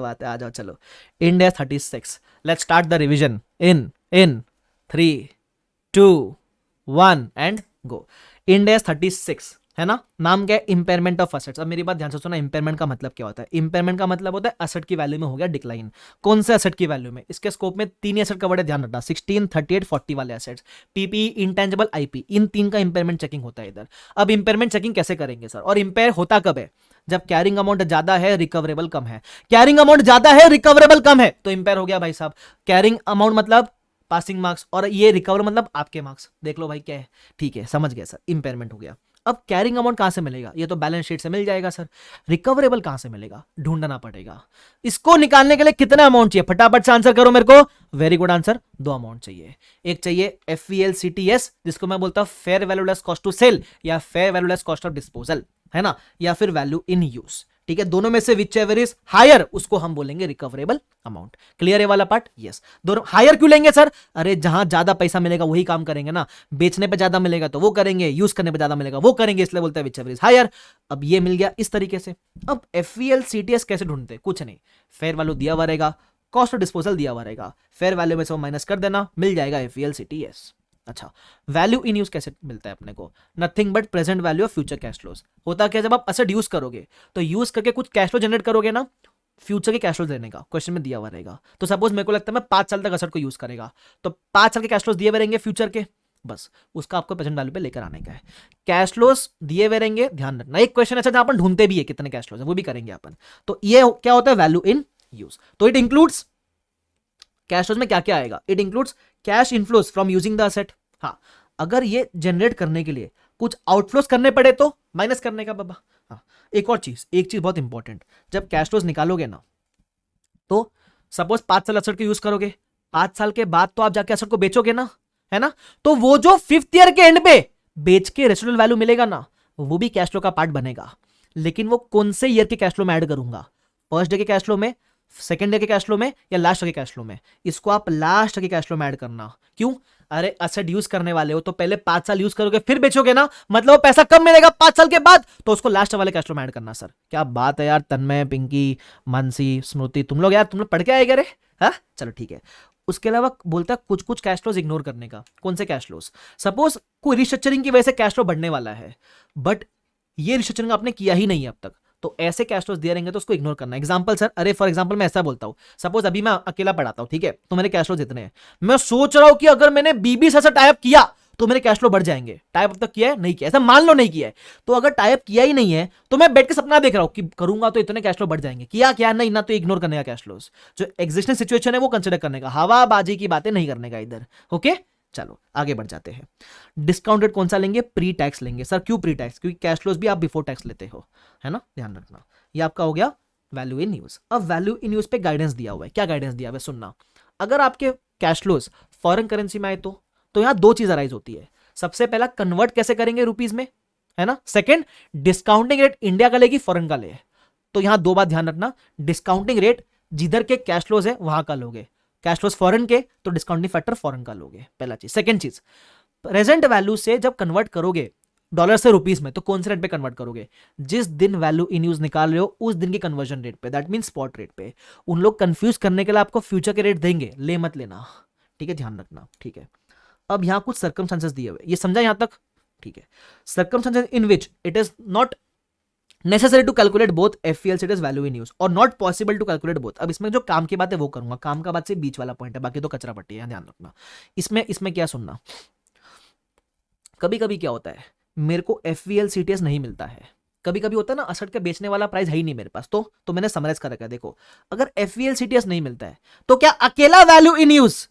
बात है, आ जाओ चलो। End S 36। Let's start the revision in 3 2 1 and go. End S 36 है ना, नाम क्या है, इंपेयरमेंट ऑफ असेट्स। अब मेरी बात ध्यान से सुना, इंपेयरमेंट का मतलब क्या होता है? इंपेयरमेंट का मतलब होता है असेट की वैल्यू में हो गया डिक्लाइन। कौन से असेट की वैल्यू में? इसके स्कोप में तीन ही असेट कवर्ड है, ध्यान रखना, 16, 38, 40 वाले असेट्स, पीपी, इंटेंजिबल, आईपी, इन तीन का इंपेयरमेंट चेकिंग होता है इधर। अब इंपेयरमेंट चेकिंग कैसे करेंगे सर? और इंपेयर होता कब है? जब कैरिंग अमाउंट ज्यादा है, रिकवरेबल कम है। कैरिंग अमाउंट ज्यादा है, रिकवरेबल कम है, तो इंपेयर हो गया भाई साहब। कैरिंग अमाउंट मतलब पासिंग मार्क्स, और ये रिकवर मतलब आपके मार्क्स। देख लो भाई क्या है, ठीक है, समझ गया सर, इंपेयरमेंट हो गया। अब कैरिंग अमाउंट कहां से मिलेगा? ये तो बैलेंस शीट से मिल जाएगा सर। रिकवरेबल कहां से मिलेगा? ढूंढना पड़ेगा। इसको निकालने के लिए कितना अमाउंट चाहिए? फटाफट से आंसर करो मेरे को। वेरी गुड आंसर, दो अमाउंट चाहिए। एक चाहिए FVLCTS, जिसको मैं बोलता हूं fair value less cost to sell, या fair value less cost of disposal, है ना, या फिर वैल्यू इन यूज। ठीक है, दोनों में से विच एवर इज हायर, उसको हम बोलेंगे रिकवरेबल अमाउंट। क्लियर है वाला पार्ट? यस। दोनों हायर क्यों लेंगे सर? अरे जहां ज्यादा पैसा मिलेगा वही काम करेंगे ना, बेचने पे ज्यादा मिलेगा तो वो करेंगे, यूज करने पे ज्यादा मिलेगा वो करेंगे, इसलिए बोलते हैं विच एवर इज हायर। अब ये मिल गया इस तरीके से। अब FVLCTS कैसे ढूंढते? कुछ नहीं, फेयर वैल्यू दिया हुआ रहेगा, कॉस्ट ऑफ डिस्पोजल दिया हुआ रहेगा, फेयर वैल्यू में से वो माइनस कर देना, मिल जाएगा FVLCTS। अच्छा, वैल्यू इन यूज कैसे मिलता है अपने को? Nothing but present value of future cash flows. होता क्या, जब आप असेट यूज करोगे तो यूज करके कुछ कैश फ्लो जनरेट करोगे ना, फ्यूचर के कैश फ्लोज देने का क्वेश्चन में दिया हुआ रहेगा। तो सपोज मेरे को लगता है मैं 5 साल तक असेट को यूज करेगा, तो 5 साल के कैश फ्लोज दिए हुए रहेंगे फ्यूचर के, बस उसका आपको प्रेजेंट वैल्यू पे लेकर आने का है। कैश फ्लोज दिए हुए रहेंगे, ध्यान रखना। एक क्वेश्चन अच्छा जहां अपन ढूंढते भी है कितने कैश फ्लोज है, वो भी करेंगे अपन। तो ये क्या होता है? Value in use. तो इट इंक्लूड्स कैश फ्लोज में क्या क्या आएगा? It includes cash inflows from using the asset. हाँ, अगर ये जनरेट करने के लिए कुछ आउटफ्लोज करने पड़े तो माइनस करने का बाबा। हाँ, एक और चीज, एक चीज बहुत इंपॉर्टेंट, जब कैश फ्लोज निकालोगे ना, तो सपोज 5 साल असेट को यूज करोगे, 5 साल के बाद तो आप जाके असेट को बेचोगे ना, है ना, तो वो जो 5th ईयर के एंड पे बेच के रेसिडुअल वैल्यू मिलेगा ना, वो भी कैश फ्लो का पार्ट बनेगा। लेकिन वो कौन से ईयर के कैश फ्लो में ऐड करूंगा? फर्स्ट डे के कैश फ्लो में, सेकेंड डे के कैश फ्लो में, या लास्ट के कैश फ्लो में? इसको आप लास्ट के कैश फ्लो में ऐड करना। क्यों? अरे असेट यूज करने वाले हो तो पहले 5 साल यूज करोगे फिर बेचोगे ना, मतलब वो पैसा कब मिलेगा 5 साल के बाद, तो उसको लास्ट वाले कैश फ्लो में ऐड करना। सर क्या बात है यार, तन्मय, पिंकी, मानसी, स्मृति, तुम लोग पढ़ के आए रे? हाँ चलो ठीक है। उसके अलावा बोलता है कुछ कुछ कैश फ्लोज इग्नोर करने का। कौन से कैश फ्लोज? सपोज कोई रिस्ट्रक्चरिंग की वजह से कैश फ्लो बढ़ने वाला है, बट ये रिस्ट्रक्चरिंग आपने किया ही नहीं है अब तक, तो ऐसे कैश फ्लोज दिए रहेंगे तो उसको इग्नोर करना। एग्जांपल सर, अरे फॉर एग्जांपल मैं ऐसा बोलता हूं, सपोज अभी मैं अकेला पढ़ाता हूं, ठीक है, तो मेरे कैश फ्लोज इतने हैं, मैं सोच रहा हूं कि अगर मैंने बीबी से टाइप किया तो मेरे कैश फ्लो बढ़ जाएंगे। टाइप अब तक किया है? नहीं किया। ऐसा मान लो नहीं किया है, तो अगर टाइप किया ही नहीं है तो मैं बैठ के सपना देख रहा हूं कि करूंगा तो इतने कैश फ्लो बढ़ जाएंगे। किया क्या? नहीं ना, तो इग्नोर करने का कैश फ्लोज। जो एग्जिस्टिंग सिचुएशन है वो कंसिडर करने का, हवाबाजी की बातें नहीं करने का इधर। ओके चलो आगे बढ़ जाते हैं। डिस्काउंटेड कौन सा लेंगे? प्री टैक्स लेंगे। सर क्यों प्री टैक्स? क्योंकि कैश फ्लोज भी आप बिफोर टैक्स लेते हो, है ना, ध्यान रखना। ये आपका हो गया वैल्यू इन यूज। अब वैल्यू इन यूज पे गाइडेंस दिया हुआ है। क्या गाइडेंस दिया हुआ है? सुनना। अगर आपके कैश फ्लोज फॉरेन करेंसी में आए तो यहां दो चीज अराइज होती है। सबसे पहला, कन्वर्ट कैसे करेंगे रुपीज में, है ना। सेकंड, डिस्काउंटिंग रेट इंडिया का लेगी फॉरेन का ले। तो यहां दो बात ध्यान रखना, डिस्काउंटिंग रेट जिधर के कैश फ्लोज है वहां का लोगे, कैश फ्लोज फॉरेन के तो डिस्काउंटिंग फैक्टर फॉरेन का लोगे, पहला चीज। सेकंड चीज, प्रेजेंट वैल्यू से जब कन्वर्ट करोगे डॉलर से रुपीज में, तो कौन से रेट पे कन्वर्ट करोगे? जिस दिन वैल्यू इन यूज निकाल रहे हो उस दिन की कन्वर्जन रेट पे, दैट मीन स्पॉट रेट पे। उन लोग कंफ्यूज करने के लिए आपको फ्यूचर के रेट देंगे, ले मत लेना, ठीक है, ध्यान रखना, ठीक है। अब यहां कुछ सर्कमस्टेंसेस दिए हुए, ये समझा यहां तक? ठीक है। Circumstances in which it is not necessary to calculate both FVLCTS value in use और not possible to calculate both. अब इसमें जो काम की बात है वो करूंगा, काम का बात से बीच वाला पॉइंट है, बाकी तो कचरा पट्टी है, ध्यान रखना। इसमें क्या सुनना, कभी कभी क्या होता है, मेरे को FVLCTS नहीं मिलता है। कभी कभी होता है ना, असेट के बेचने वाला प्राइस है ही नहीं मेरे पास, तो मैंने समराइज कर रखा है। देखो, अगर FVLCTS नहीं मिलता है तो क्या अकेला वैल्यू इन यूज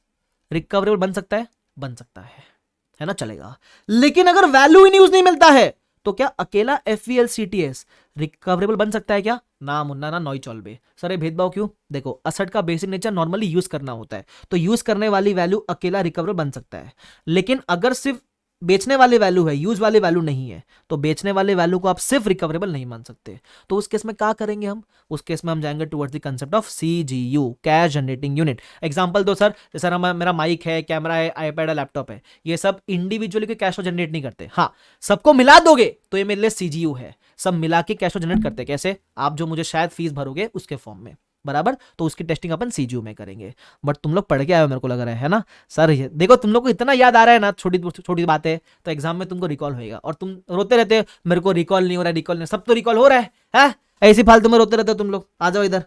रिकवरेबल बन सकता है? बन सकता है ना, चलेगा। लेकिन अगर वैल्यू इन यूज नहीं मिलता है तो क्या अकेला FVLCTS रिकवरेबल बन सकता है क्या? ना मुन्ना ना नॉई चौलबे। सर ये भेदभाव क्यों? देखो, असेट का बेसिक नेचर नॉर्मली यूज करना होता है, तो यूज करने वाली वैल्यू अकेला रिकवरेबल बन सकता है। लेकिन अगर सिर्फ बेचने वाली वैल्यू है, यूज वाली वैल्यू नहीं है, तो बेचने वाले वैल्यू को आप सिर्फ रिकवरेबल नहीं मान सकते। तो उस केस में क्या करेंगे हम? उस केस में हम जाएंगे towards the concept of CGU, cash generating unit. Example दो सर, जैसे मेरा माइक है, कैमरा है, आईपैड है, लैपटॉप है, ये सब इंडिविजुअली कैश फ्लो जनरेट नहीं करते। हाँ, सबको मिला दोगे तो ये मेरे लिए CGU है, सब मिला के कैश फ्लो जनरेट करते। कैसे? आप जो मुझे शायद फीस भरोगे उसके फॉर्म में, बराबर, तो उसकी टेस्टिंग अपन सीजीयू में करेंगे। बट तुम लोग पढ़ के आए हो मेरे को लग रहा है ना सर, ये देखो तुम लोग को इतना याद आ रहा है ना छोटी छोटी बातें, तो एग्जाम में तुमको रिकॉल होएगा। और तुम रोते रहते हो मेरे को रिकॉल नहीं हो रहा है, रिकॉल नहीं, सब तो रिकॉल हो रहा है? ऐसी फालतू में रोते रहते हो तुम लोग, आ जाओ इधर।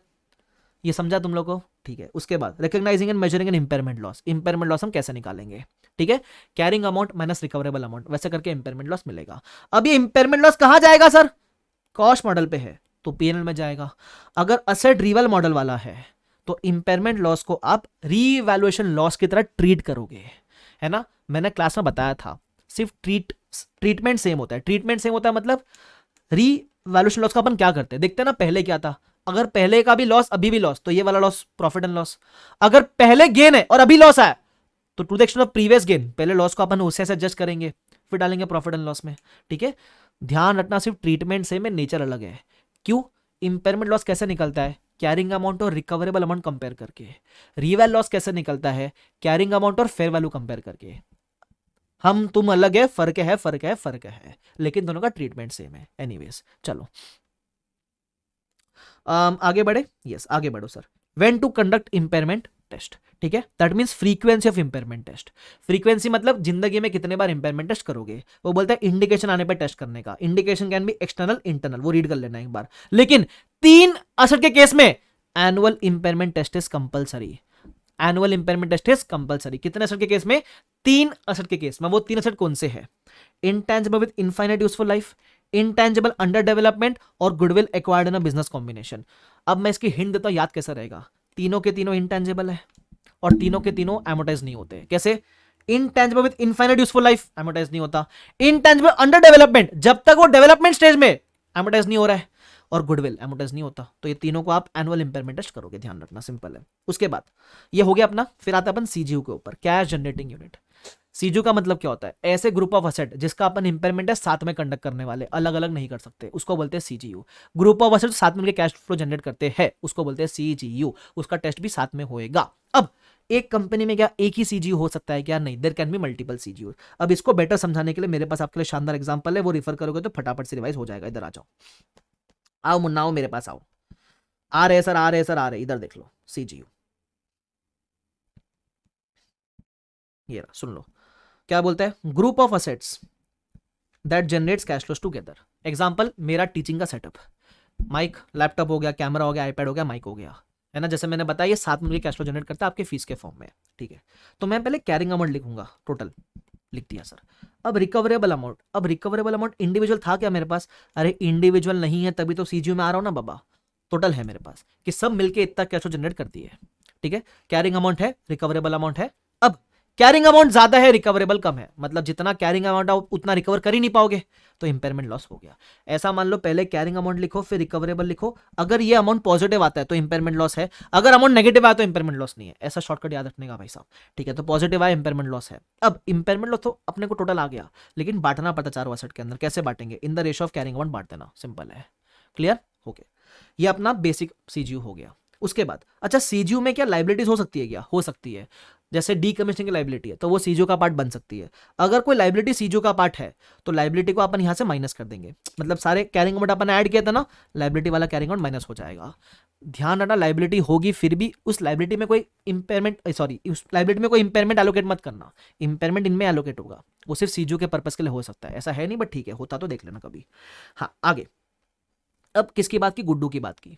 ये समझा तुम लोग को? ठीक है। उसके बाद recognising and measuring an impairment loss. Impairment loss हम कैसे निकालेंगे? ठीक है, carrying amount minus recoverable amount, वैसे करके इंपेयरमेंट लॉस मिलेगा। अब ये इंपेयरमेंट लॉस कहां जाएगा सर? कॉस्ट मॉडल पे है तो पीएनएल में जाएगा। अगर असेट रिवल मॉडल वाला है तो इंपेयरमेंट लॉस को आप रीवैल्यूएशन लॉस की तरह ट्रीट करोगे, है ना। मैंने क्लास में बताया था, सिर्फ ट्रीटमेंट सेम होता है। ट्रीटमेंट सेम होता है मतलब रीवैल्यूएशन लॉस का अपन क्या करते हैं, देखते हैं ना पहले क्या था। अगर पहले का भी लॉस अभी भी लॉस, तो ये वाला लॉस प्रॉफिट एंड लॉस। अगर पहले गेन है और अभी लॉस आया तो to the extent of previous gain, पहले लॉस को अपन उससे एडजस्ट करेंगे, फिर डालेंगे प्रॉफिट एंड लॉस में। ठीक है, ध्यान रखना सिर्फ ट्रीटमेंट से में नेचर अलग है। क्यों? इंपेयरमेंट लॉस कैसे निकलता है? कैरिंग अमाउंट और रिकवरेबल अमाउंट कंपेयर करके। रीवैल लॉस कैसे निकलता है? कैरिंग अमाउंट और फेयर वैल्यू कंपेयर करके। हम तुम अलग है, फर्क है, फर्क है, फर्क है, लेकिन दोनों का ट्रीटमेंट सेम है। एनीवेज चलो आगे बढ़े। यस आगे बढ़ो sir. When to conduct impairment test, ठीक है, that means frequency of impairment test. Frequency मतलब जिंदगी में कितने बार इंपेयरमेंट टेस्ट करोगे। वो बोलता है इंडिकेशन आने पर टेस्ट करने का। Indication can be external internal, वो रीड कर लेना एक बार। लेकिन 3 असर के केस में annual impairment test is compulsory. Annual impairment test is compulsory. कितने असर के केस में? 3 असर के केस में। वो 3 असर कौन से है? Intangible with infinite useful life, intangible under development और goodwill acquired in a business combination. अब मैं इसकी हिंट देता हूं, याद कैसा रहेगा। तीनों के तीनों इंटेंजिबल है और तीनों के तीनों एमोटाइज नहीं होते। कैसे? Intangible with infinite useful life amortise नहीं होता। इंटेंजिबल अंडर डेवलपमेंट, जब तक वो डेवलपमेंट स्टेज में एमोटाइज नहीं हो रहा है। और गुडविल एमोटाइज नहीं होता। तो ये तीनों को आप एनुअल इंपेयरमेंट टेस्ट करोगे, ध्यान रखना, सिंपल है। उसके बाद ये हो गया अपना। फिर आता है अपन सीजीयू के ऊपर, कैश जनरेटिंग यूनिट। सीजीयू का मतलब क्या होता है? ऐसे ग्रुप ऑफ असेट जिसका अपन इंपेयरमेंट है साथ में कंडक्ट करने वाले, अलग अलग नहीं कर सकते, उसको बोलते हैं सीजीयू। ग्रुप ऑफ असेट साथ में मिलकर कैश फ्लो जनरेट करते हैं, उसको बोलते हैं सीजीयू। उसका टेस्ट भी साथ में होएगा। अब एक कंपनी में क्या एक ही सीजीयू हो सकता है? क्या नहीं, there can be multiple CGU. अब इसको बेटर समझाने के लिए मेरे पास आपके लिए शानदार एग्जांपल है, वो रिफर करोगे तो फटाफट से रिवाइज हो जाएगा। इधर आ जाओ, आओ मुन्ना, आओ मेरे पास आओ। आ रहे सर, आ रहे सर, आ रहे, इधर देख लो सीजीयू। ये रहा, सुन लो क्या बोलता है। Group of assets that generates cash flows together. Example मेरा टीचिंग का सेटअप, माइक, लैपटॉप हो गया, कैमरा हो गया, आईपैड हो गया, माइक हो गया, है ना। जैसे मैंने बताया ये साथ में कैश फ्लो जनरेट करता है आपके फीस के फॉर्म में। ठीक है, तो मैं पहले कैरिंग अमाउंट लिखूंगा, टोटल लिख दिया सर। अब रिकवरेबल अमाउंट, अब रिकवरेबल अमाउंट इंडिविजुअल था क्या मेरे पास? अरे इंडिविजुअल नहीं है, तभी तो सीजीयू में आ रहा हूं ना बाबा। टोटल है मेरे पास कि सब मिलके इतना कैश फ्लो जनरेट करती है। ठीक है, कैरिंग अमाउंट है, रिकवरेबल अमाउंट है। अब कैरिंग अमाउंट ज्यादा है, रिकवरेबल कम है, मतलब जितना कैरिंग अमाउंट आप उतना रिकवर कर ही नहीं पाओगे, तो इंपेयरमेंट लॉस हो गया। ऐसा मान लो पहले कैरिंग अमाउंट लिखो फिर रिकवरेबल लिखो। अगर ये अमाउंट पॉजिटिव आता है तो इंपेयरमेंट लॉस है, अगर अमाउंट नेगेटिव आया तो इंपेयरमेंट लॉस नहीं है। ऐसा शॉर्टकट याद रखने का भाई साहब। ठीक है, तो पॉजिटिव आया इंपेयरमेंट लॉस है। अब इंपेयरमेंट लॉस तो अपने को टोटल आ गया, लेकिन बांटना पड़ता चारों असेट के अंदर। कैसे बांटेंगे? In the ratio of carrying amount बांट देना, सिंपल है। क्लियर हो गया? ये अपना बेसिक सीजीयू हो गया। उसके बाद अच्छा, सीजीयू में क्या लाइबिलिटीज हो सकती है? क्या हो सकती है? जैसे डीकमीशनिंग की लाइबिलिटी है तो वो सीजीयू का पार्ट बन सकती है। अगर कोई लाइबिलिटी सीजीयू का पार्ट है तो लाइबिलिटी को अपन यहां से माइनस कर देंगे, मतलब सारे कैरिंग अमाउंट अपन ऐड किया था ना, लाइबिलिटी वाला कैरिंग अमाउंट माइनस हो जाएगा। ध्यान रखना, लाइबिलिटी होगी फिर भी उस लाइबिलिटी में कोई इंपेयरमेंट, सॉरी उस लाइबिलिटी में कोई इंपेयरमेंट एलोकेट मत करना। इंपेयरमेंट इनमें एलोकेट होगा, वो सिर्फ सीजीयू के पर्पस के लिए हो सकता है। ऐसा है नहीं बट ठीक है, होता तो देख लेना कभी। हाँ आगे, अब किसकी बात की? गुड्डू की बात की।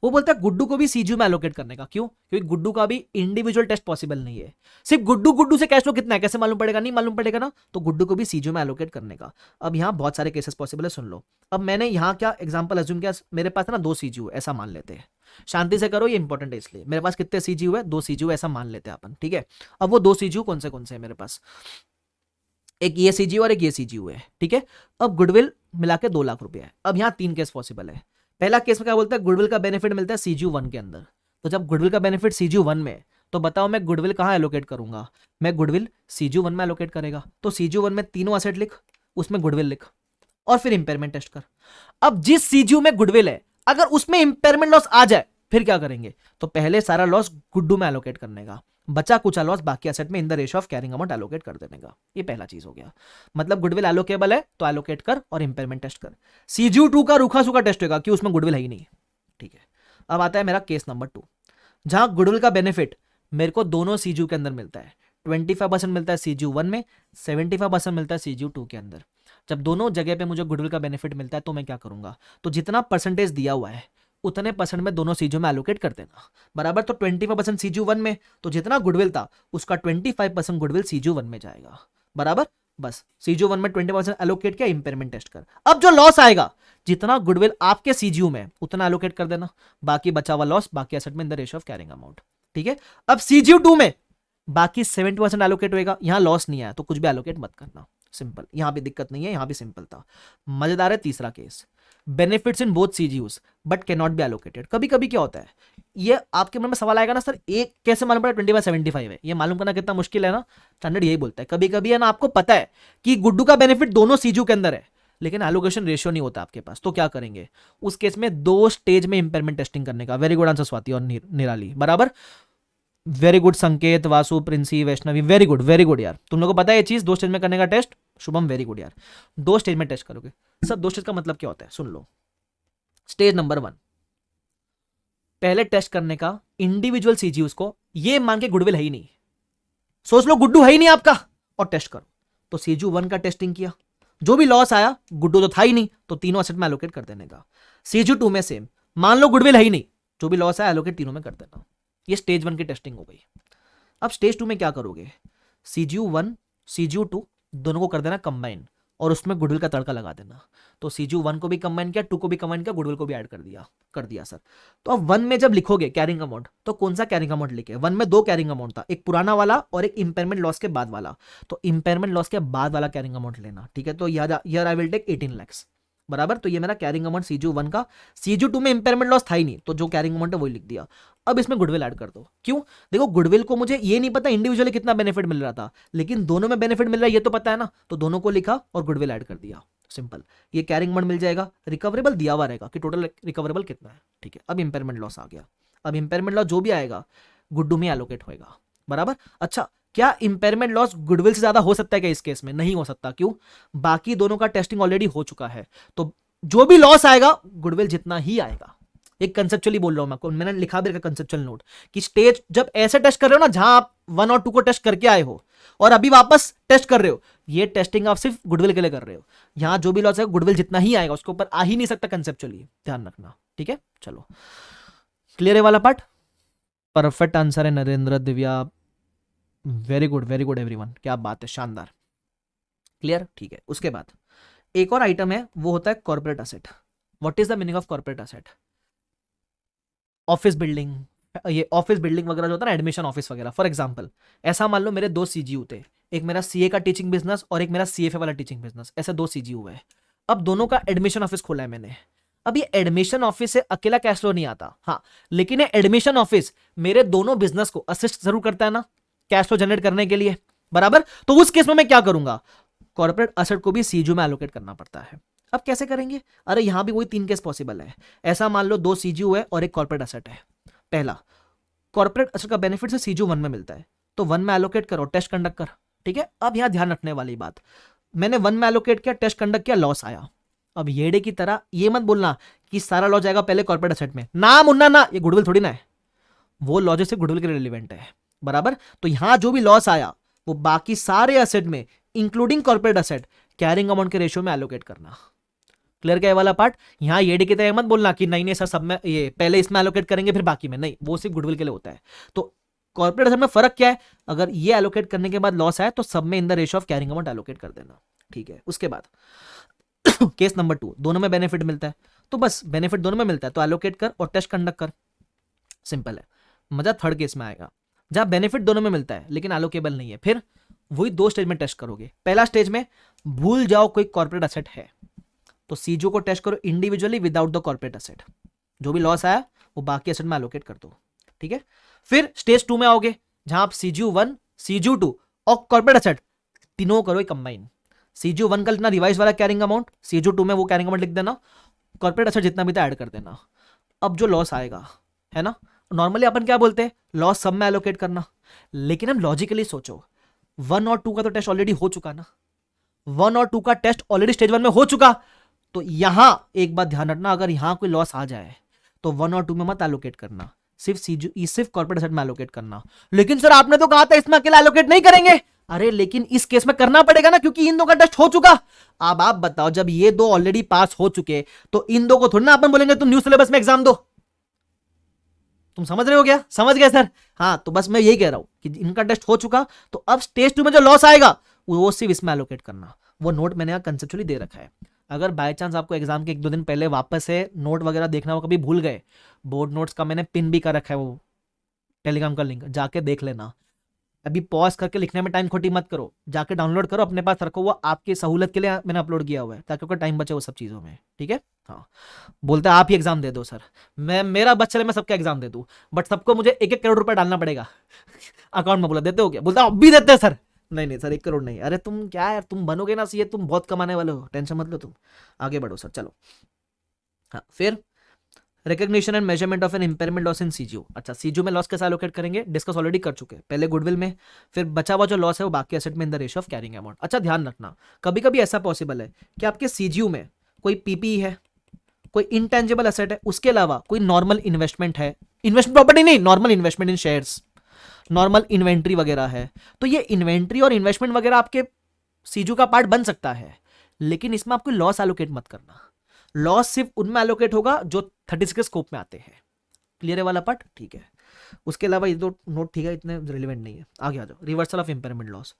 वो बोलता है गुड्डू को भी सीजीयू में एलोकेट करने का। क्यों? क्योंकि गुड्डू का भी इंडिविजुअल टेस्ट पॉसिबल नहीं है। सिर्फ गुड्डू से कैश फ्लो कितना है कैसे मालूम पड़ेगा? नहीं मालूम पड़ेगा ना, तो गुड्डू को भी सीजीयू में एलोकेट करने का। अब यहाँ बहुत सारे केसेस पॉसिबल है, सुन लो। अब मैंने यहाँ क्या एग्जांपल अज्यूम किया, मेरे पास है ना 2 सीजीयू, ऐसा मान लेते हैं। शांति से करो, ये इंपॉर्टेंट है इसलिए। मेरे पास कितने सीजीयू है? 2 सीजीयू, ऐसा मान लेते हैं अपन। ठीक है, अब वो 2 सीजीयू कौन से है मेरे पास? एक ये सीजीयू और एक ये सीजीयू है। ठीक है, अब गुडविल मिला के 2 लाख रुपया है। अब यहाँ 3 केस पॉसिबल है। पहला केस में क्या बोलता है? गुडविल का बेनिफिट मिलता है सीजीयू 1 के अंदर। तो जब गुडविल का बेनिफिट सीजीयू 1 में, तो बताओ मैं गुडविल कहां एलोकेट करूंगा? मैं गुडविल सीजीयू 1 में एलोकेट करेगा। तो सीजीयू 1 में तीनों असेट लिख, उसमें गुडविल लिख और फिर इंपेयरमेंट टेस्ट कर। अब जिस सीजीयू में गुडविल है अगर उसमें इंपेयरमेंट लॉस आ जाए फिर क्या करेंगे? तो पहले सारा लॉस गुड्डू में एलोकेट करने का, बचा कुचा लॉस बाकी एसेट में in the ratio of carrying amount allocate कर देने का। ये पहला चीज हो गया। मतलब गुडविल एलोकेबल है तो एलोकेट कर और इंपेयरमेंट टेस्ट कर। सीजीयू 2 का रूखा सूखा टेस्ट होगा, क्यों? उसमें गुडविल है ही नहीं। ठीक है, अब आता है मेरा केस नंबर 2, जहां गुडविल का बेनिफिट मेरे को दोनों सीजीयू के अंदर मिलता है। 25% मिलता है सीजीयू 1 में, 75% मिलता है सीजीयू 2 के अंदर। जब दोनों जगह पे मुझे गुडविल का बेनिफिट मिलता है तो मैं क्या करूंगा, तो जितना परसेंटेज दिया हुआ है उतने परसेंट में दोनों सीजीयू में एलोकेट कर देना, बराबर। तो 25% सीजीयू 1 में, तो जितना गुडविल था उसका 25% गुडविल सीजीयू 1 में जाएगा, बराबर। बस सीजीयू 1 में 20% एलोकेट किया, इंपेयरमेंट टेस्ट कर। अब जो लॉस आएगा, जितना गुडविल आपके सीजीयू में उतना एलोकेट कर देना, बाकी बचा हुआ लॉस बाकी एसेट में in the ratio of carrying amount, ठीक है। अब सीजीयू 2 में बाकी 70% एलोकेट होएगा, यहां लॉस नहीं आया तो कुछ भी एलोकेट मत करना, सिंपल। यहां भी दिक्कत नहीं है, यहां भी सिंपल था। मजेदार है तीसरा case, benefits in both CGUs but can not be allocated. कभी कभी क्या होता है, ये आपके मन में सवाल आएगा ना, सर एक कैसे मालूम पड़ा 20/75 है, ये मालूम करना कितना मुश्किल है ना। स्टैंडर्ड यही बोलता है, कभी कभी है ना आपको पता है कि गुड्डू का बेनिफिट दोनों सीजीयू के अंदर है, लेकिन एलोकेशन रेशियो नहीं होता आपके पास, तो क्या करेंगे उस केस में, 2 स्टेज में इंपेयरमेंट टेस्टिंग करने का। वेरी गुड आंसर स्वाति और निराली, बराबर। वेरी गुड संकेत, वासु, प्रिंसी, वैष्णवी, वेरी गुड यार, तुम लोगों को पता है ये चीज 2 स्टेज में करने का टेस्ट। शुभम वेरी गुड यार, 2 स्टेज में टेस्ट करोगे। सर 2 स्टेज का मतलब क्या होता है, सुन लो। स्टेज नंबर 1, पहले टेस्ट करने का इंडिविजुअल सीजीयूज को, ये मान के गुडविल है ही नहीं, सोच लो गुड्डू है ही नहीं आपका, और टेस्ट करो। तो सीजीयू 1 का टेस्टिंग किया, जो भी लॉस आया, गुड्डू तो था ही नहीं, तो तीनों एसेट में एलोकेट कर देने का। सीजीयू 2 में सेम, मान लो गुडविल है ही नहीं, जो भी लॉस आया एलोकेट तीनों में कर देना। ये स्टेज 1 की टेस्टिंग हो गई। अब स्टेज 2 में क्या करोगे, सीजीयू 1 सीजीयू 2 दोनों को कर देना कंबाइन, और उसमें गुडविल का तड़का लगा देना। तो सीजीयू 1 को भी कंबाइन किया, 2 को भी कंबाइन किया, गुडविल को भी ऐड कर दिया सर। तो अब 1 में जब लिखोगे कैरिंग अमाउंट, तो कौन सा कैरिंग अमाउंट लिखे, 1 में 2 कैरिंग अमाउंट था, एक पुराना वाला और एक इंपेयरमेंट लॉस के बाद वाला। तो इंपेयरमेंट लॉस के बाद वाला कैरिंग अमाउंट लेना, ठीक है। तो here I will take 18 lakhs, बराबर। तो ये मेरा कैरिंग अमाउंट सीजीयू 1 का, सीजीयू 2 में इंपेयरमेंट लॉस था ही नहीं, तो जो कैरिंग अमाउंट है वही लिख दिया। अब इसमें गुडविल ऐड कर दो, क्यों, देखो गुडविल को मुझे ये नहीं पता इंडिविजुअली कितना बेनिफिट मिल रहा था, लेकिन दोनों में बेनिफिट मिल रहा है ये तो पता है ना, तो दोनों को लिखा और गुडविल ऐड कर दिया, सिंपल। ये कैरिंग अमाउंट मिल जाएगा, रिकवरेबल दिया हुआ रहेगा कि टोटल रिकवरेबल कितना है, ठीक है। अब इंपेयरमेंट लॉस आ गया, अब इंपेयरमेंट लॉस जो भी आएगा गुड्डू में एलोकेट होएगा, बराबर। अच्छा, क्या इंपेयरमेंट लॉस गुडविल से ज्यादा हो सकता है क्या इस केस में, नहीं हो सकता, क्यों, बाकी दोनों का टेस्टिंग ऑलरेडी हो चुका है, तो जो भी लॉस आएगा गुडविल जितना ही आएगा। एक कंसेप्चुअली बोल रहा हूं मैं आपको, मैंने लिखा भी रखा कंसेप्चुअल नोट कि स्टेज जब ऐसे टेस्ट कर रहे हो ना, जहां आप 1 और 2 को टेस्ट करके आए हो और अभी वापस टेस्ट कर रहे हो, ये टेस्टिंग आप सिर्फ गुडविल के लिए कर रहे हो, यहां जो भी लॉस है गुडविल जितना ही आएगा, उसके ऊपर आ ही नहीं सकता कंसेप्चुअली, ध्यान रखना, ठीक है। चलो क्लियर है वाला पार्ट, परफेक्ट आंसर है Narendra, Divya, very good everyone, क्या बात है, शानदार, क्लियर, ठीक है। उसके बाद एक और आइटम है, वो होता है corporate asset. What is the meaning of corporate asset, office building, ये ऑफिस बिल्डिंग वगैरह जो होता है ना, एडमिशन ऑफिस वगैरह। फॉर एग्जांपल ऐसा मान लो मेरे 2 सीजीयू थे, एक मेरा सीए का टीचिंग बिजनेस और एक मेरा सीएफए वाला टीचिंग बिजनेस, ऐसे 2 सीजीयू है। अब दोनों का एडमिशन ऑफिस खोला है मैंने। अब ये एडमिशन ऑफिस से अकेला कैश फ्लो नहीं आता, हाँ, लेकिन ये एडमिशन ऑफिस मेरे दोनों बिजनेस को असिस्ट जरूर करता है ना कैश फ्लो जनरेट करने के लिए, बराबर। तो उस केस में मैं क्या करूंगा, कॉर्पोरेट एसेट को भी सीजीयू में एलोकेट करना पड़ता है। अब कैसे करेंगे, अरे यहां भी वही 3 केस पॉसिबल है। ऐसा मान लो 2 सीजीयू है और एक कॉर्पोरेट एसेट है। पहला, कॉर्पोरेट एसेट का बेनिफिट से सीजीयू 1 में मिलता है, तो 1 में एलोकेट करो, टेस्ट कंडक्ट कर, ठीक है। अब यहां ध्यान रखने वाली बात, मैंने 1 में एलोकेट किया, टेस्ट कंडक्ट किया, लॉस आया। अब येडे की तरह ये मत बोलना कि सारा लॉस जाएगा पहले कॉर्पोरेट एसेट में, ना मुन्ना ना, ये गुडविल थोड़ी ना है, वो लॉस से गुडविल के रिलेवेंट है, बराबर। तो यहां जो भी लॉस आया वो बाकी सारे एसेट में including corporate asset carrying amount के रेशियो में एलोकेट करना। क्लियर क्या है वाला पार्ट, यहां येडी की तरह मत बोलना कि नहीं सर सब में ये पहले इसमें एलोकेट करेंगे फिर बाकी में, नहीं, वो सिर्फ गुडविल के लिए होता है। तो कॉर्पोरेट एसेट में फर्क क्या है, अगर ये एलोकेट करने के बाद लॉस आए तो सब में in the ratio of carrying amount allocate कर देना, ठीक है। उसके बाद केस नंबर 2, दोनों में बेनिफिट मिलता है, तो बस बेनिफिट दोनों में मिलता है तो एलोकेट कर और टेस्ट कंडक्ट कर, सिंपल है। मजा थर्ड केस में आएगा, जहां बेनिफिट दोनों में मिलता है लेकिन एलोकेबल नहीं है, फिर वही 2 स्टेज में टेस्ट करोगे। पहला स्टेज में भूल जाओ कोई कॉर्पोरेट एसेट है, तो सीजीयू को टेस्ट करो individually without the corporate asset, जो भी लॉस आया वो बाकी एसेट में एलोकेट कर दो, ठीक है। फिर स्टेज 2 में आओगे, जहां आप सीजीयू 1 सीजीयू 2 और कॉर्पोरेट एसेट तीनों करो कंबाइन। सीजीयू 1 का लिखना रिवाइज वाला कैरिंग अमाउंट, सीजीयू 2 में वो कैरिंग अमाउंट लिख देना, कॉर्पोरेट एसेट जितना भी था ऐड कर देना। अब जो लॉस आएगा है ना, नॉर्मली अपन क्या बोलते हैं, लॉस सब में एलोकेट करना, लेकिन हम लॉजिकली सोचो 1 और 2 का तो टेस्ट ऑलरेडी हो चुका ना, 1 और 2 का टेस्ट ऑलरेडी स्टेज 1 में हो चुका, तो यहां एक बात ध्यान रखना, अगर यहां कोई लॉस आ जाए तो 1 और 2 में मत एलोकेट करना, सिर्फ सीजी सिर्फ कॉर्पोरेट एसेट में एलोकेट करना। लेकिन सर आपने तो कहा था इसमें अकेला एलोकेट नहीं करेंगे। अरे लेकिन इस केस में करना पड़ेगा ना, क्योंकि इन दो का टेस्ट हो चुका। अब आप बताओ, जब ये दो ऑलरेडी पास हो चुके तो इन दो को थोड़ी ना अपन बोलेंगे तुम न्यू सिलेबस में एग्जाम दो। तुम समझ रहे हो क्या? समझ गए सर? हाँ, तो बस मैं यही कह रहा हूं कि इनका टेस्ट हो चुका, तो अब स्टेज 2 में जो लॉस आएगा वो सिर्फ इसमें एलोकेट करना। वो नोट मैंने यहाँ कंसेप्चुअली दे रखा है। अगर बाय चांस आपको एग्जाम के 1-2 दिन पहले वापस से नोट वगैरह देखना हो, कभी भूल गए, बोर्ड नोट्स का मैंने पिन भी कर रखा है, वो टेलीग्राम का लिंक जाके देख लेना। अभी पॉज करके लिखने में टाइम खोटी मत करो, जाके डाउनलोड करो, अपने पास रखो, वो आपकी सहूलत के लिए मैंने अपलोड किया हुआ है, ताकि आपका टाइम बचे वो सब चीज़ों में। ठीक है? हाँ, बोलता है आप ही एग्जाम दे दो सर। मैं मेरा बस चले मैं सबका एग्जाम दे दूं, बट सबको मुझे 1-1 करोड़ रुपए डालना पड़ेगा अकाउंट में। बोला देते हो क्या? बोलता अभी देते हैं सर। नहीं नहीं सर, 1 करोड़ नहीं। अरे तुम क्या यार, तुम बनोगे ना सीए, तुम बहुत कमाने वाले हो, टेंशन मत लो, तुम आगे बढ़ो सर। चलो हाँ, फिर recognition and measurement of an impairment loss in CGO. अच्छा, सीजीओ में लॉस कैसे एलोकेट करेंगे, डिस्कस ऑलरेडी कर चुके हैं, पहले गुडविल में, फिर बचा हुआ जो लॉस है वो बाकी एसेट में in the ratio of carrying amount. अच्छा ध्यान रखना, कभी कभी ऐसा पॉसिबल है कि आपके सीजीओ में कोई पीपीई है, कोई इंटेंजिबल एसेट है, उसके अलावा कोई नॉर्मल इन्वेस्टमेंट है, इन्वेस्टमेंट प्रॉपर्टी नहीं, नॉर्मल इन्वेस्टमेंट इन शेयर्स, नॉर्मल इन्वेंट्री वगैरह है। तो ये इन्वेंट्री और इन्वेस्टमेंट वगैरह आपके सीजीओ का पार्ट बन सकता है, लेकिन इसमें आपको लॉस एलोकेट मत करना। लॉस सिर्फ उनमें एलोकेट होगा जो 36 के स्कोप में आते हैं। क्लियर है वाला पार्ट? ठीक है। उसके अलावा ये दो नोट ठीक है, इतने रिलेवेंट नहीं है। आगे आ जाओ, रिवर्सल ऑफ इंपेयरमेंट लॉस।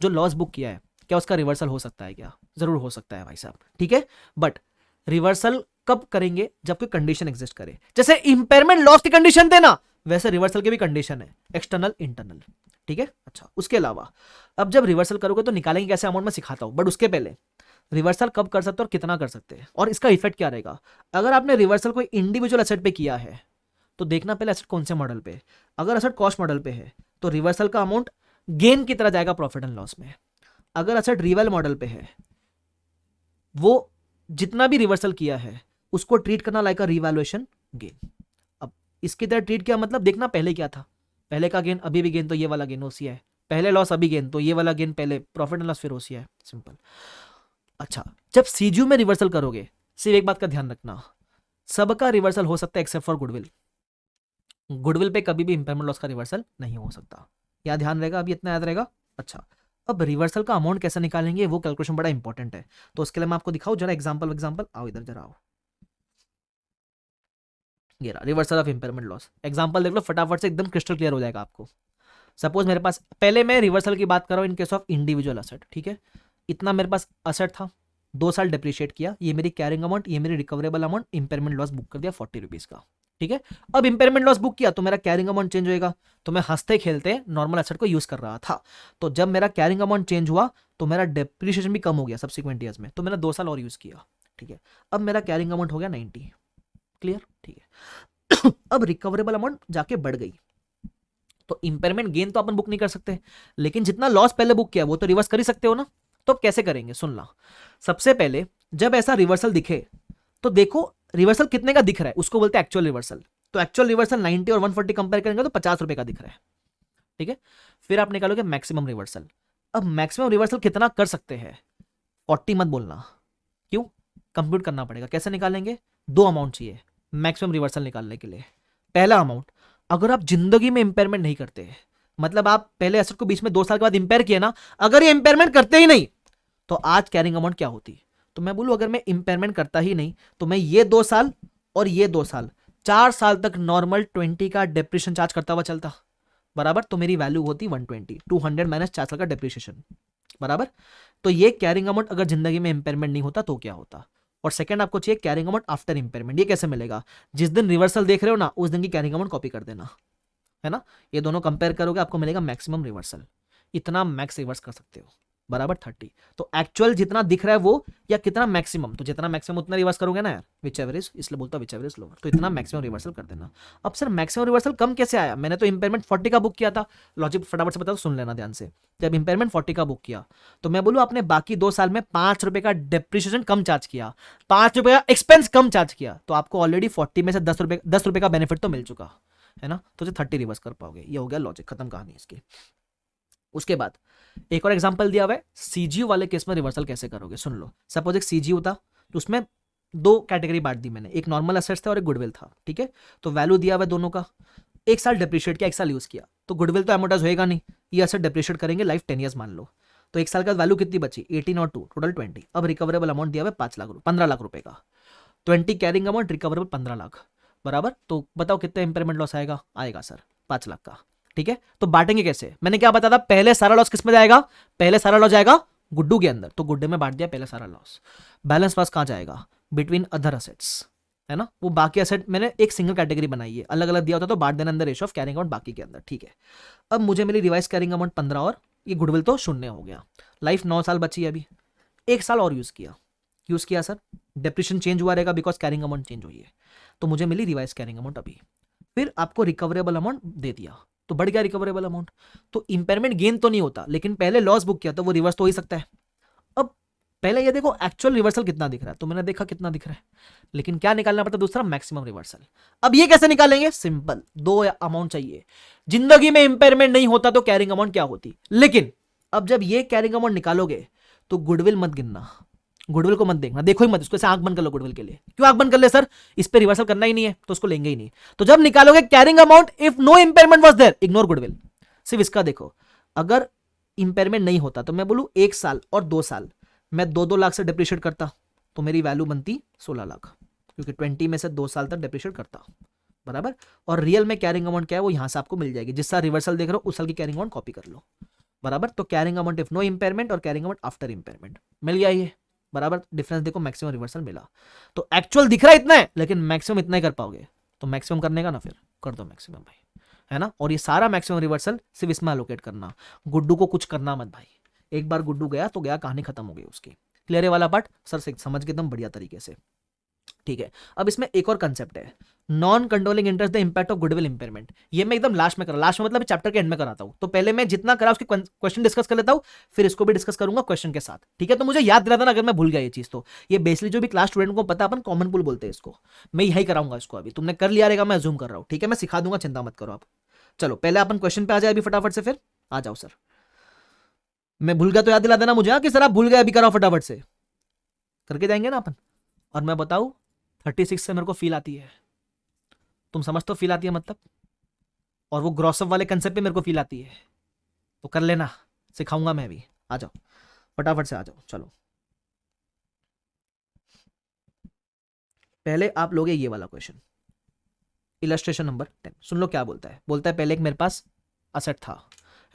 जो लॉस बुक किया है, क्या उसका रिवर्सल हो सकता है? क्या जरूर हो सकता है भाई साहब, ठीक है, बट रिवर्सल कब करेंगे? जब कोई कंडीशन एग्जिस्ट करे। जैसे इंपेयरमेंट लॉस की कंडीशन थे ना, वैसे रिवर्सल की भी कंडीशन है, एक्सटर्नल इंटरनल। ठीक है? अच्छा, उसके अलावा अब जब रिवर्सल करोगे तो निकालेंगे कैसे अमाउंट, में सिखाता हूं, बट उसके पहले रिवर्सल कब कर सकते हो और कितना कर सकते हैं, और इसका इफेक्ट क्या रहेगा। अगर आपने रिवर्सल कोई इंडिविजुअल एसेट पे किया है तो देखना पहले एसेट कौन से मॉडल पे। अगर एसेट कॉस्ट मॉडल पे है तो रिवर्सल का अमाउंट गेन की तरह जाएगा प्रॉफिट एंड लॉस में। अगर एसेट रिवल मॉडल पे है, वो जितना भी रिवर्सल किया है उसको ट्रीट करना लाइक अ रिवैल्यूएशन गेन। अब इसकी तरह ट्रीट किया मतलब देखना पहले क्या था, पहले का गेन अभी भी गेन, तो ये वाला गेन ओसीआई है, पहले लॉस अभी गेन, तो ये वाला गेन पहले प्रॉफिट एंड लॉस फिर ओसीआई है, सिंपल। अच्छा, जब सीजीयू में रिवर्सल करोगे सिर्फ एक बात का ध्यान रखना, सबका रिवर्सल हो सकता है एक्सेप्ट फॉर गुडविल। गुडविल पे कभी भी इंपेयरमेंट लॉस का रिवर्सल नहीं हो सकता, या ध्यान रहेगा, अभी इतना याद रहेगा। अच्छा, अब रिवर्सल का अमाउंट कैसे निकालेंगे, वो कैलकुलेशन बड़ा इंपॉर्टेंट है, तो उसके लिए मैं आपको दिखाऊं जरा एग्जांपल। आओ इधर जरा आओ, ये रहा reversal of impairment loss. Example देख लो फटाफट से, एकदम क्रिस्टल क्लियर हो जाएगा आपको। सपोज मेरे पास, पहले मैं रिवर्सल की बात कर रहा हूं in case of individual asset, ठीक है। इतना मेरे पास असेट था, 2 साल डिप्रिशिएट किया, ये मेरी कैरिंग अमाउंट, ये मेरी recoverable amount, impairment loss book कर दिया 40 रुपीज का, ठीक है। अब इंपेयरमेंट लॉस बुक किया तो मेरा कैरिंग अमाउंट चेंज होएगा, तो मैं हंसते खेलते नॉर्मल एसेट को यूज कर रहा था, तो जब मेरा कैरिंग अमाउंट चेंज हुआ तो मेरा डिप्रिशिएशन भी कम हो गया सब्सिक्वेंट ईयर्स में, तो मैंने 2 साल और यूज किया, ठीक है। अब मेरा कैरिंग अमाउंट हो गया 90, क्लियर, ठीक है। अब रिकवरेबल अमाउंट जाके बढ़ गई, तो इंपेयरमेंट गेन तो अपन बुक नहीं कर सकते, लेकिन जितना लॉस पहले बुक किया वो तो रिवर्स कर ही सकते हो ना। तो अब कैसे करेंगे, सुन ला। सबसे पहले जब ऐसा रिवर्सल दिखे तो देखो रिवर्सल कितने का दिख रहा है, उसको बोलते हैं एक्चुअल रिवर्सल। तो एक्चुअल रिवर्सल 90 और 140 कंपेयर करेंगे तो 50 रुपए का दिख रहा है, ठीक है। फिर आप निकालोगे मैक्सिमम रिवर्सल। अब मैक्सिमम रिवर्सल कितना कर सकते हैं, 40 मत बोलना, क्यों, कंप्यूट करना पड़ेगा। कैसे निकालेंगे, 2 अमाउंट चाहिए मैक्सिमम रिवर्सल निकालने के लिए। पहला अमाउंट, अगर आप जिंदगी में इंपेयरमेंट नहीं करते, मतलब आप पहले एसेट को बीच में 2 साल के बाद इंपेयर किए ना, अगर ये इंपेयरमेंट करते ही नहीं तो आज कैरिंग अमाउंट क्या होती। तो मैं बोलूं अगर मैं इंपेयरमेंट करता ही नहीं तो मैं ये 2 साल और ये 2 साल, 4 साल तक नॉर्मल 20 का डिप्रिशिएशन चार्ज करता हुआ चलता, बराबर। तो मेरी वैल्यू होती 120, 200 माइनस 4 साल का डिप्रिशिएशन, बराबर। तो ये कैरिंग अमाउंट अगर जिंदगी में इंपेयरमेंट नहीं होता तो क्या होता। और सेकंड आपको चाहिए कैरिंग अमाउंट आफ्टर इंपेयरमेंट। ये कैसे मिलेगा, जिस दिन रिवर्सल देख रहे हो ना उस दिन की कैरिंग अमाउंट कॉपी कर देना, है ना। ये दोनों कंपेयर करोगे आपको मिलेगा मैक्सिमम रिवर्सल, इतना मैक्स रिवर्स कर सकते हो, बराबर 30। तो एक्चुअल जितना दिख रहा है वो, या कितना मैक्सिमम, तो जितना मैक्सिमम उतना रिवर्स करोगे ना यार, विच एवरेज, इसलिए बोलता विच एवरेज लोअर, तो इतना मैक्सिमम रिवर्सल कर देना। अब सर मैक्सिमम रिवर्सल कम कैसे आया, मैंने तो इंपेयरमेंट 40 का बुक किया था। लॉजिक फटाफट से बता दो, सुन लेना ध्यान से। जब इंपेयरमेंट 40 का बुक किया तो मैं बोलूं आपने बाकी 2 साल में 5 रुपए का डेप्रिसिएशन कम चार्ज किया, 5 रुपए का एक्सपेंस कम चार्ज किया, तो आपको ऑलरेडी 40 में से 10 रुपए का बेनिफिट तो मिल चुका है ना, तो 30 रिवर्स कर पाओगे। ये हो गया लॉजिक, खत्म कहानी इसकी। उसके बाद एक और एग्जांपल दिया हुआ है, सीजीयू वाले केस में रिवर्सल कैसे करोगे, सुन लो। सपोज एक सीजीयू था तो उसमें दो कैटेगरी बांट दी मैंने, एक नॉर्मल असेट्स था और एक गुडविल था, ठीक है। तो वैल्यू दिया हुआ दोनों का, एक साल डिप्रिशिएट किया, एक साल यूज किया, तो गुडविल तो एमोटाइज होएगा नहीं, ये असेट डिप्रिशिएट करेंगे लाइफ 10 ईयर्स मान लो, तो एक साल का वैल्यू कितनी बची 18 और 2 टोटल 20। अब रिकवरेबल अमाउंट दिया हुआ 15 लाख रुपए का, 20 कैरिंग अमाउंट, रिकवरेबल 15 लाख, बराबर। तो बताओ कितना इंपेयरमेंट लॉस आएगा, आएगा सर 5 लाख का, ठीक है। तो बांटेंगे कैसे, मैंने क्या बताया था, पहले सारा लॉस किस में जाएगा, पहले सारा लॉस जाएगा गुड्डू के अंदर, तो गुड्डे में बांट दिया पहले सारा लॉस। बैलेंस पास कहां जाएगा, बिटवीन अदर असेट्स, है ना। वो बाकी असेट मैंने एक सिंगल कैटेगरी बनाई है, अलग अलग दिया होता तो बांट देना अंदर रेशियो ऑफ कैरिंग अमाउंट बाकी के अंदर, ठीक है। अब मुझे मिली रिवाइज कैरिंग अमाउंट 15 और ये गुडविल तो शून्य हो गया, लाइफ 9 साल बची है अभी, एक साल और यूज किया सर, डेप्रिशिएशन चेंज हुआ रहेगा बिकॉज कैरिंग अमाउंट चेंज हुई है, तो मुझे मिली रिवाइज कैरिंग अमाउंट अभी। फिर आपको रिकवरेबल अमाउंट दे दिया तो बढ़ गया रिकवरेबल अमाउंट, तो इंपेयरमेंट गेन तो नहीं होता, लेकिन पहले लॉस बुक किया तो वो रिवर्स तो हो ही सकता है। अब पहले ये देखो एक्चुअल रिवर्सल कितना दिख रहा है, तो मैंने देखा कितना दिख रहा है, लेकिन क्या निकालना पड़ता है दूसरा, मैक्सिमम रिवर्सल। अब ये कैसे निकालेंगे, सिंपल, दो अमाउंट चाहिए। जिंदगी में इंपेयरमेंट नहीं होता तो कैरिंग अमाउंट क्या होती, लेकिन अब जब ये कैरिंग अमाउंट निकालोगे तो गुडविल मत गिनना, गुडविल को मत देखना, देखो ही मत, इसको ऐसे आंख बंद कर लो गुडविल के लिए। क्यों आंख बंद कर ले सर, इस पे रिवर्सल करना ही नहीं है तो उसको लेंगे ही नहीं। तो जब निकालोगे carrying amount, if no impairment was there, ignore goodwill. सिर्फ इसका देखो, अगर इंपेयरमेंट नहीं होता तो मैं बोलूं 1 साल और 2 साल मैं 2-2 लाख से डिप्रिशिएट करता तो मेरी वैल्यू बनती 16 लाख, क्योंकि 20 में से 2 साल तक डिप्रिशिएट करता, बराबर। और रियल में कैरिंग अमाउंट क्या है वो यहां से आपको मिल जाएगी, जिस साल रिवर्सल देख रहे हो उस साल की कैरिंग अमाउंट कॉपी कर लो, बराबर। तो carrying amount if no impairment और कैरिंग अमाउंट आफ्टर इंपेयरमेंट मिल गया ये, बराबर। डिफरेंस देखो, मैक्सिमम रिवर्सल मिला, तो एक्चुअल दिख रहा है इतना है लेकिन मैक्सिमम इतना ही कर पाओगे, तो मैक्सिमम करने का ना, फिर कर दो मैक्सिमम भाई, है ना। और ये सारा मैक्सिमम रिवर्सल सिर्फ इसमें एलोकेट करना, गुड्डू को कुछ करना मत भाई, एक बार गुड्डू गया तो गया, कहानी खत्म हो गई उसकी। क्लियर है वाला पार्ट सर से समझ के एकदम बढ़िया तरीके से, ठीक है। अब इसमें एक और कंसेप्ट है, non controlling interest the impact of goodwill impairment. ये मैं एकदम लास्ट में करा, लास्ट में मतलब चैप्टर के एंड में कराता हूं, तो पहले मैं जितना करा उसके क्वेश्चन डिस्कस कर लेता हूं, फिर इसको भी डिस्कस करूंगा क्वेश्चन के साथ, ठीक है। तो मुझे याद दिला देना अगर मैं भूल गया ये चीज, तो ये बेसिकली जो भी क्लास स्टूडेंट को पता, अपन कॉमन पुल बोलते हैं इसको, मैं यही कराऊंगा इसको, अभी तुमने कर लिया रहेगा, मैं जूम कर रहा हूं, ठीक है, मैं सिखा दूंगा, चिंता मत करो आप। चलो पहले अपन क्वेश्चन पे आ जाए अभी फटाफट से, फिर आ जाओ सर, मैं भूल गया तो याद दिला देना मुझे, कि सर आप भूल गए, अभी कराओ फटाफट से, करके जाएंगे ना अपन। और मैं बताऊं 36 से मेरे को फील आती है, तुम समझ तो फील आती है मतलब, और वो ग्रॉसअप वाले कंसेप्ट पे मेरे को फील आती है, तो कर लेना, सिखाऊंगा मैं भी, आ जाओ फटाफट से आ जाओ। चलो पहले आप लोगे ये वाला क्वेश्चन, इलस्ट्रेशन नंबर 10, सुन लो क्या बोलता है। बोलता है पहले एक मेरे पास असेट था,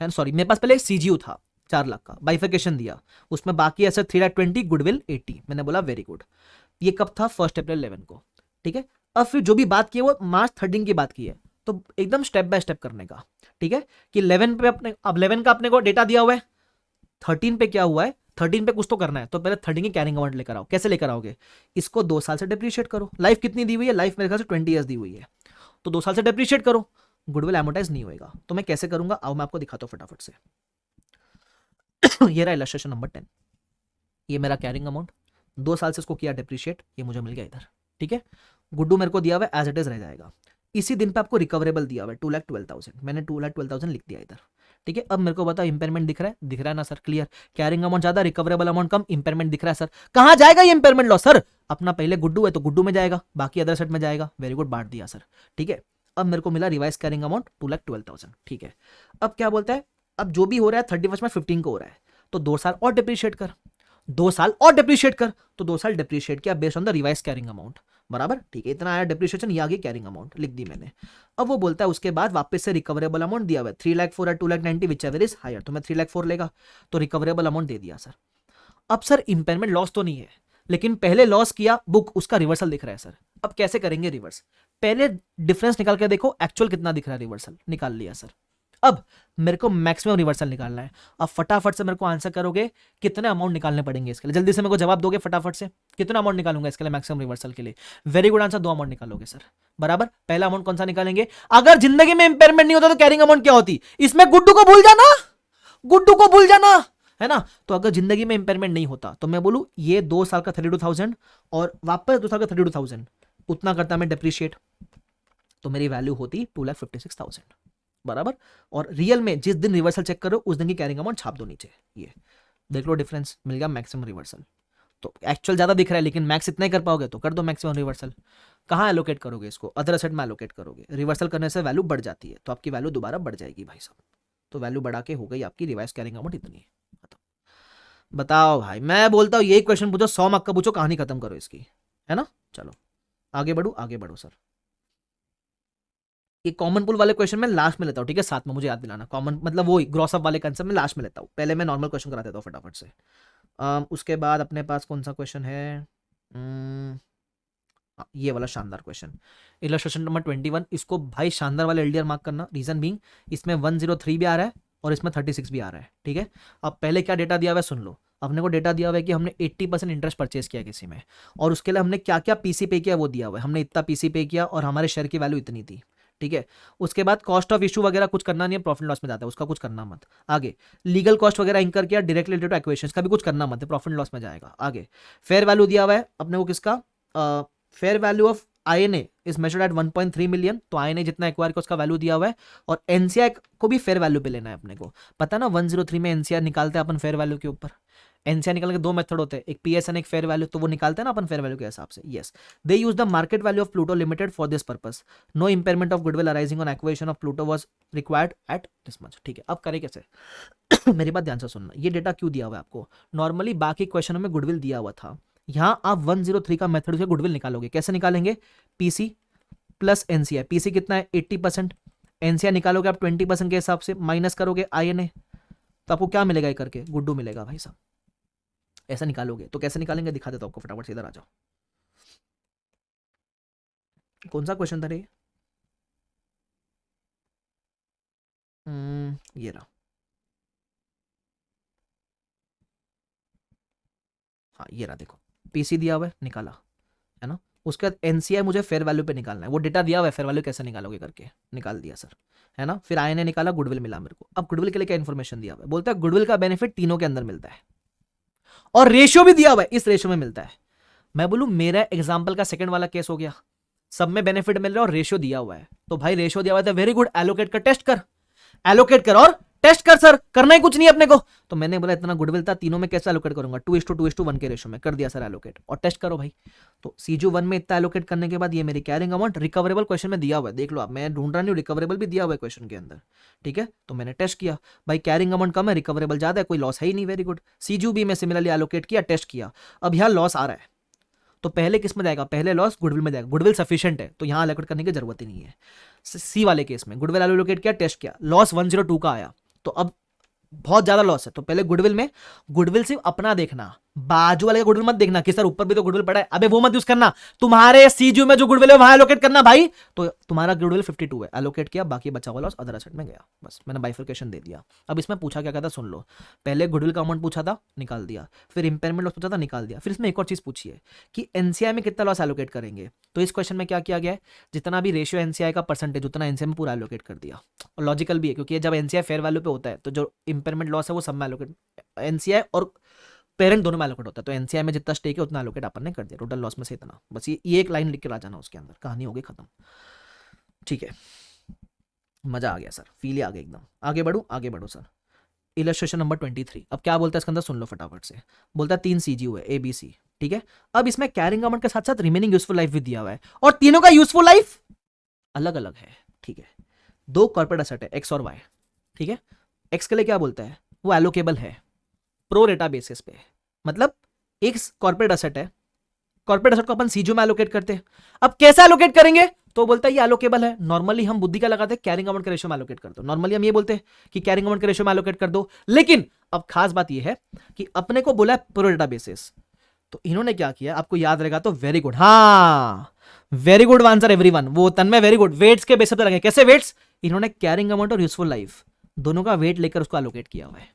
है ना, सॉरी मेरे पास पहले एक सीजीयू था 4 लाख का, बाइफिकेशन दिया, उसमें बाकी एसेट 320, गुडविल 80, मैंने बोला वेरी गुड। ये कब था, 1 अप्रैल 11 को, ठीक है। अब फिर जो भी बात की है वो मार्च 13 की बात की है, तो एकदम स्टेप बाय स्टेप करने का, ठीक है। कि 11 पे अपने, अब 11 का अपने को डेटा दिया हुआ है, 13 पे क्या हुआ है, 13 पे कुछ तो करना है, तो पहले 13 की कैरिंग अमाउंट लेकर आओ। कैसे लेकर आओगे, इसको 2 साल से डिप्रिशिएट करो, लाइफ कितनी दी हुई है, लाइफ मेरे ख्याल से 20 ईयर्स दी हुई है, तो 2 साल से डिप्रिशिएट करो, गुडविल एमोटाइज नहीं होएगा। तो मैं कैसे करूंगा, आओ मैं आपको दिखाता हूं फटाफट से। ये रहा इलस्ट्रेशन नंबर 10, ये मेरा कैरिंग अमाउंट, 2 साल से इसको किया डिप्रिशिएट, ये मुझे मिल गया इधर, ठीक है। गुड्डू मेरे को दिया हुआ एज इट इज रह जाएगा। इसी दिन पे आपको रिकवरेबल दिया हुआ है 2,12,000, मैंने 2,12,000 लिख दिया इधर, ठीक है। अब मेरे को बताओ इंपेयरमेंट दिख रहा है, दिख रहा है ना सर, क्लियर। कैरिंग अमाउंट ज्यादा, रिकवरेबल अमाउंट कम, इंपेयरमेंट दिख रहा है सर। कहां जाएगा ये इंपेयरमेंट लॉस सर, अपना पहले गुड्डू है तो गुड्डू में जाएगा, बाकी अदर सेट में जाएगा, वेरी गुड, बांट दिया सर, ठीक है। अब मेरे को मिला रिवाइज कैरिंग अमाउंट 2,12,000, ठीक है। अब क्या बोलता है, अब जो भी हो रहा है 31 में 15 को हो रहा है, तो 2 साल और डिप्रिशिएट कर, 2 साल और डिप्रिशिएट कर, तो 2 साल डिप्रिशिएट किया based on the revise carrying amount, बराबर, ठीक है। इतना आया डिप्रिशिएशन, ये आ गई कैरिंग अमाउंट, लिख दी मैंने। अब वो बोलता है उसके बाद वापस से रिकवरेबल अमाउंट दिया हुआ है 3,04,000 और 2,90,000 विच एवर इज हायर, तो मैं 3,04,000 लेगा, तो रिकवरेबल अमाउंट दे दिया सर। अब सर इंपेयरमेंट लॉस तो नहीं है, लेकिन पहले लॉस किया बुक, उसका रिवर्सल दिख रहा है सर। अब कैसे करेंगे रिवर्स, पहले डिफरेंस निकाल के देखो एक्चुअल कितना दिख रहा है, रिवर्सल निकाल लिया सर। अब मेरे को मैक्सिमम रिवर्सल निकालना है, अब फटाफट से मेरे को आंसर करोगे कितने अमाउंट निकालने पड़ेंगे इसके लिए, जल्दी से मेरे को जवाब दोगे फटाफट से, कितना अमाउंट निकालूंगा इसके लिए मैक्सिमम रिवर्सल के लिए। वेरी गुड आंसर, 2 अमाउंट निकालोगे सर, बराबर। पहला अमाउंट कौन सा निकालेंगे, अगर जिंदगी में इंपेयरमेंट नहीं होता तो कैरिंग अमाउंट क्या होती, इसमें गुड्डू को भूल जाना, गुड्डू को भूल जाना, है ना। तो अगर जिंदगी में इंपेयरमेंट नहीं होता तो मैं बोलूं ये 2 साल का 32,000 और वापस 2 साल का 32,000, उतना करता मैं डिप्रिशिएट, तो मेरी वैल्यू होती 2,56,000, बराबर। और रियल में जिस दिन रिवर्सल चेक करो उस दिन की कैरिंग अमाउंट छाप दो नीचे, ये देख लो डिफरेंस मिल गया, मैक्सिमम रिवर्सल। तो एक्चुअल ज्यादा दिख रहा है लेकिन मैक्स इतना ही कर पाओगे तो कर दो मैक्सिमम रिवर्सल। कहाँ एलोकेट करोगे इसको? अदर एसेट में एलोकेट करोगे। रिवर्सल करने से वैल्यू बढ़ जाती है तो आपकी वैल्यू दोबारा बढ़ जाएगी भाई साहब। तो वैल्यू बढ़ा के हो गई आपकी रिवाइज कैरिंग अमाउंट इतनी है। बताओ भाई, मैं बोलता हूँ यही क्वेश्चन पूछो, 100 मार्क का पूछो, कहानी खत्म करो इसकी, है ना। चलो आगे बढ़ो, आगे बढ़ो सर। ये कॉमन पूल वाले क्वेश्चन में लास्ट में लेता हूँ, ठीक है, साथ में मुझे याद दिलाना। कॉमन मतलब वही ग्रॉस अप वाले कंसेप्ट में लास्ट में लेता हूँ, पहले मैं नॉर्मल क्वेश्चन करा देता हूँ फटाफट से। उसके बाद अपने पास कौन सा क्वेश्चन है? ये वाला शानदार क्वेश्चन, इलस्ट्रेशन नंबर 21। इसको भाई शानदार वाले एलडीआर मार्क करना। रीजन बीइंग इसमें 103 भी आ रहा है और इसमें 36 भी आ रहा है, ठीक है। अब पहले क्या डेटा दिया हुआ है सुन लो। अपने को डेटा दिया हुआ है कि हमने 80% इंटरेस्ट परचेज किया किसी में, और उसके लिए हमने क्या क्या पीसी पे किया वो दिया हुआ है। हमने इतना पीसी पे किया और हमारे शेयर की वैल्यू इतनी थी, ठीक है। उसके बाद कॉस्ट ऑफ इशू वगैरह कुछ करना नहीं है, प्रॉफिट लॉस में जाता है, उसका कुछ करना मत। आगे लीगल कॉस्ट वगैरह इंकर किया डायरेक्टली रिलेटेड एक्वेशंस का भी कुछ करना मत है, प्रॉफिट लॉस में जाएगा। आगे फेयर वैल्यू दिया हुआ है अपने को किसका, fair value of INA is measured eight 1.3 million. तो आईएनए जितना एक्वायर का उसका वैल्यू दिया हुआ है, और एनसीआर को भी फेयर वैल्यू पे लेना है अपने को। पता ना 103 में एनसीआर निकालते हैं अपन फेयर वैल्यू के ऊपर। एनसीआर निकालने के दो मेथड होते हैं, एक पीएसएन एक फेयर वैल्यू, तो वो निकालते हैं ना अपन फेयर वैल्यू के हिसाब से। Yes, they use the market value of Pluto limited for this purpose. No impairment of goodwill arising on acquisition of Pluto was required at this much, ठीक है। अब करें कैसे? मेरी बात ध्यान से सुनना, ये डेटा क्यों दिया हुआ है आपको? नॉर्मली बाकी क्वेश्चनों में गुडविल दिया हुआ था, यहां आप 103 का मेथड से गुडविल निकालोगे। कैसे निकालेंगे? PC plus NCR. पीसी कितना है? 80%। एनसीआर निकालोगे आप 20% के हिसाब से, माइनस करोगे आईएनए, तो आपको क्या मिलेगा? ये करके गुड्डू मिलेगा भाई साहब। ऐसा निकालोगे तो कैसे निकालेंगे दिखा देता हूं आपको, फटाफट से इधर आ जाओ। कौन सा क्वेश्चन था रे? ये रहा। हाँ ये रहा, देखो पीसी दिया हुआ है, निकाला है ना। उसके बाद एनसीआई मुझे फेयर वैल्यू पे निकालना है। वो डेटा दिया हुआ है, फेयर वैल्यू कैसे निकालोगे करके निकाल दिया सर, है ना। फिर आईएनए निकाला, गुडविल मिला मेरे को। अब गुडविल के लिए क्या इन्फॉर्मेशन दिया हुआ है? बोलता है गुडविल का बेनिफिट तीनों के अंदर मिलता है, और रेशियो भी दिया हुआ है, इस रेशियो में मिलता है। मैं बोलूं मेरा एग्जाम्पल का सेकंड वाला केस हो गया, सब में बेनिफिट मिल रहा है और रेशियो दिया हुआ है। तो भाई रेशियो दिया हुआ है तो वेरी गुड, एलोकेट कर, टेस्ट कर, एलोकेट कर और टेस्ट कर सर, करना ही कुछ नहीं अपने को। तो मैंने बोला इतना गुडविल था, तीनों में कैसे एलोकेट करूंगा? 2:2:1 के रेशो में कर दिया सर एलोकेट, और टेस्ट करो भाई। तो सीजू 1 में इतना एलोकेट करने के बाद ये मेरी कैरिंग अमाउंट रिकवरेबल क्वेश्चन में दिया हुआ है, देख लो आप, मैं ढूंढ रहा नहीं, रिकवरेबल भी दिया हुआ है क्वेश्चन के अंदर, ठीक है। तो मैंने टेस्ट किया, भाई कैरिंग अमाउंट कम है, रिकवरेबल ज्यादा है, कोई लॉस है ही नहीं, वेरी गुड। सीजू भी मैं सिमिलरली एलोकेट किया, टेस्ट किया। अब यहाँ लॉस आ रहा है, तो पहले किस में जाएगा? पहले लॉस गुडविल में जाएगा। गुडविल सफिशिएंट है तो यहां एलोकेट करने की जरूरत ही नहीं है। सी वाले केस में गुडविल एलोकेट किया, टेस्ट किया, लॉस 102 का आया, तो अब बहुत ज्यादा लॉस है। तो पहले गुडविल में, गुडविल सिर्फ अपना देखना, बाजू वाले का गुडविल मत देखना कि सर ऊपर भी तो गुडविल पड़ा है, अबे वो मत यूज करना। तुम्हारे सीजू में जो गुडविल है वहां एलोकेट करना भाई। तो तुम्हारा गुडविल 52 है, एलोकेट किया, बाकी बचा हुआ लॉस अदर एसेट में गया, बस मैंने बाइफिकेशन दे दिया। अब इसमें पूछा क्या था सुन लो। पहले गुडविल का अमाउंट पूछा था, निकाल दिया। फिर इंपेयरमेंट लॉस पूछा था, निकाल दिया। फिर इसमें एक और चीज पूछी है कि एनसीआई में कितना लॉस एलोकेट करेंगे। तो इस क्वेश्चन में क्या किया गया है, जितना भी रेशियो एनसीआई का परसेंटेज उतना एनसीआई में पूरा एलोकेट कर दिया। और लॉजिकल भी है क्योंकि जब एनसीआई फेयर वैल्यू पे होता है तो जो इंपेयरमेंट लॉस है वो सब में एलोकेट, एनसीआई और पेरेंट दोनों में एलोकेट होता है। तो एनसीआई में जितना स्टेक है उतना एलोकेट अपन ने कर दिया, टोटल लॉस में से इतना, बस ये एक लाइन लिख के आ जाना उसके अंदर, कहानी होगी खत्म, ठीक है। मजा आ गया सर, फील आ गया एकदम। आगे बढ़ू, आगे बढ़ो सर। Illustration number 23। अब क्या बोलता है इसके अंदर सुन लो फटाफट से। बोलता है 3 सीजीयू है, ABC, ठीक है। अब इसमें कैरिंग अमाउंट के साथ साथ रिमेनिंग यूजफुल लाइफ भी दिया हुआ है, और तीनों का यूजफुल लाइफ अलग अलग है, ठीक है। दो कॉर्पोरेट एसेट है, एक्स और वाई, ठीक है। एक्स के लिए क्या बोलता है, वो एलोकेबल है प्रो रेटा बेसिस पे, मतलब एक कॉर्पोरेट एसेट है, कॉर्पोरेट एसेट को अपन सीजू में एलोकेट करते हैं। अब कैसे एलोकेट करेंगे? तो बोलता है ये एलोकेबल है। नॉर्मली हम बुद्धि का लगाते हैं, कैरिंग अमाउंट के रेशियो में एलोकेट कर दो। नॉर्मली हम ये बोलते हैं कि कैरिंग अमाउंट के रेशियो में एलोकेट कर दो, लेकिन अब खास बात ये है कि अपने को बोला है प्रो रेटा बेसिस। तो इन्होंने क्या किया आपको याद रहेगा, तो वेरी गुड, हाँ वेरी गुड आंसर एवरीवन, वो तन्मय वेरी गुड। वेट्स के बेसिस पे लगे, कैसे वेट्स? इन्होंने कैरिंग अमाउंट और यूजफुल लाइफ दोनों का वेट लेकर उसको एलोकेट किया हुआ है।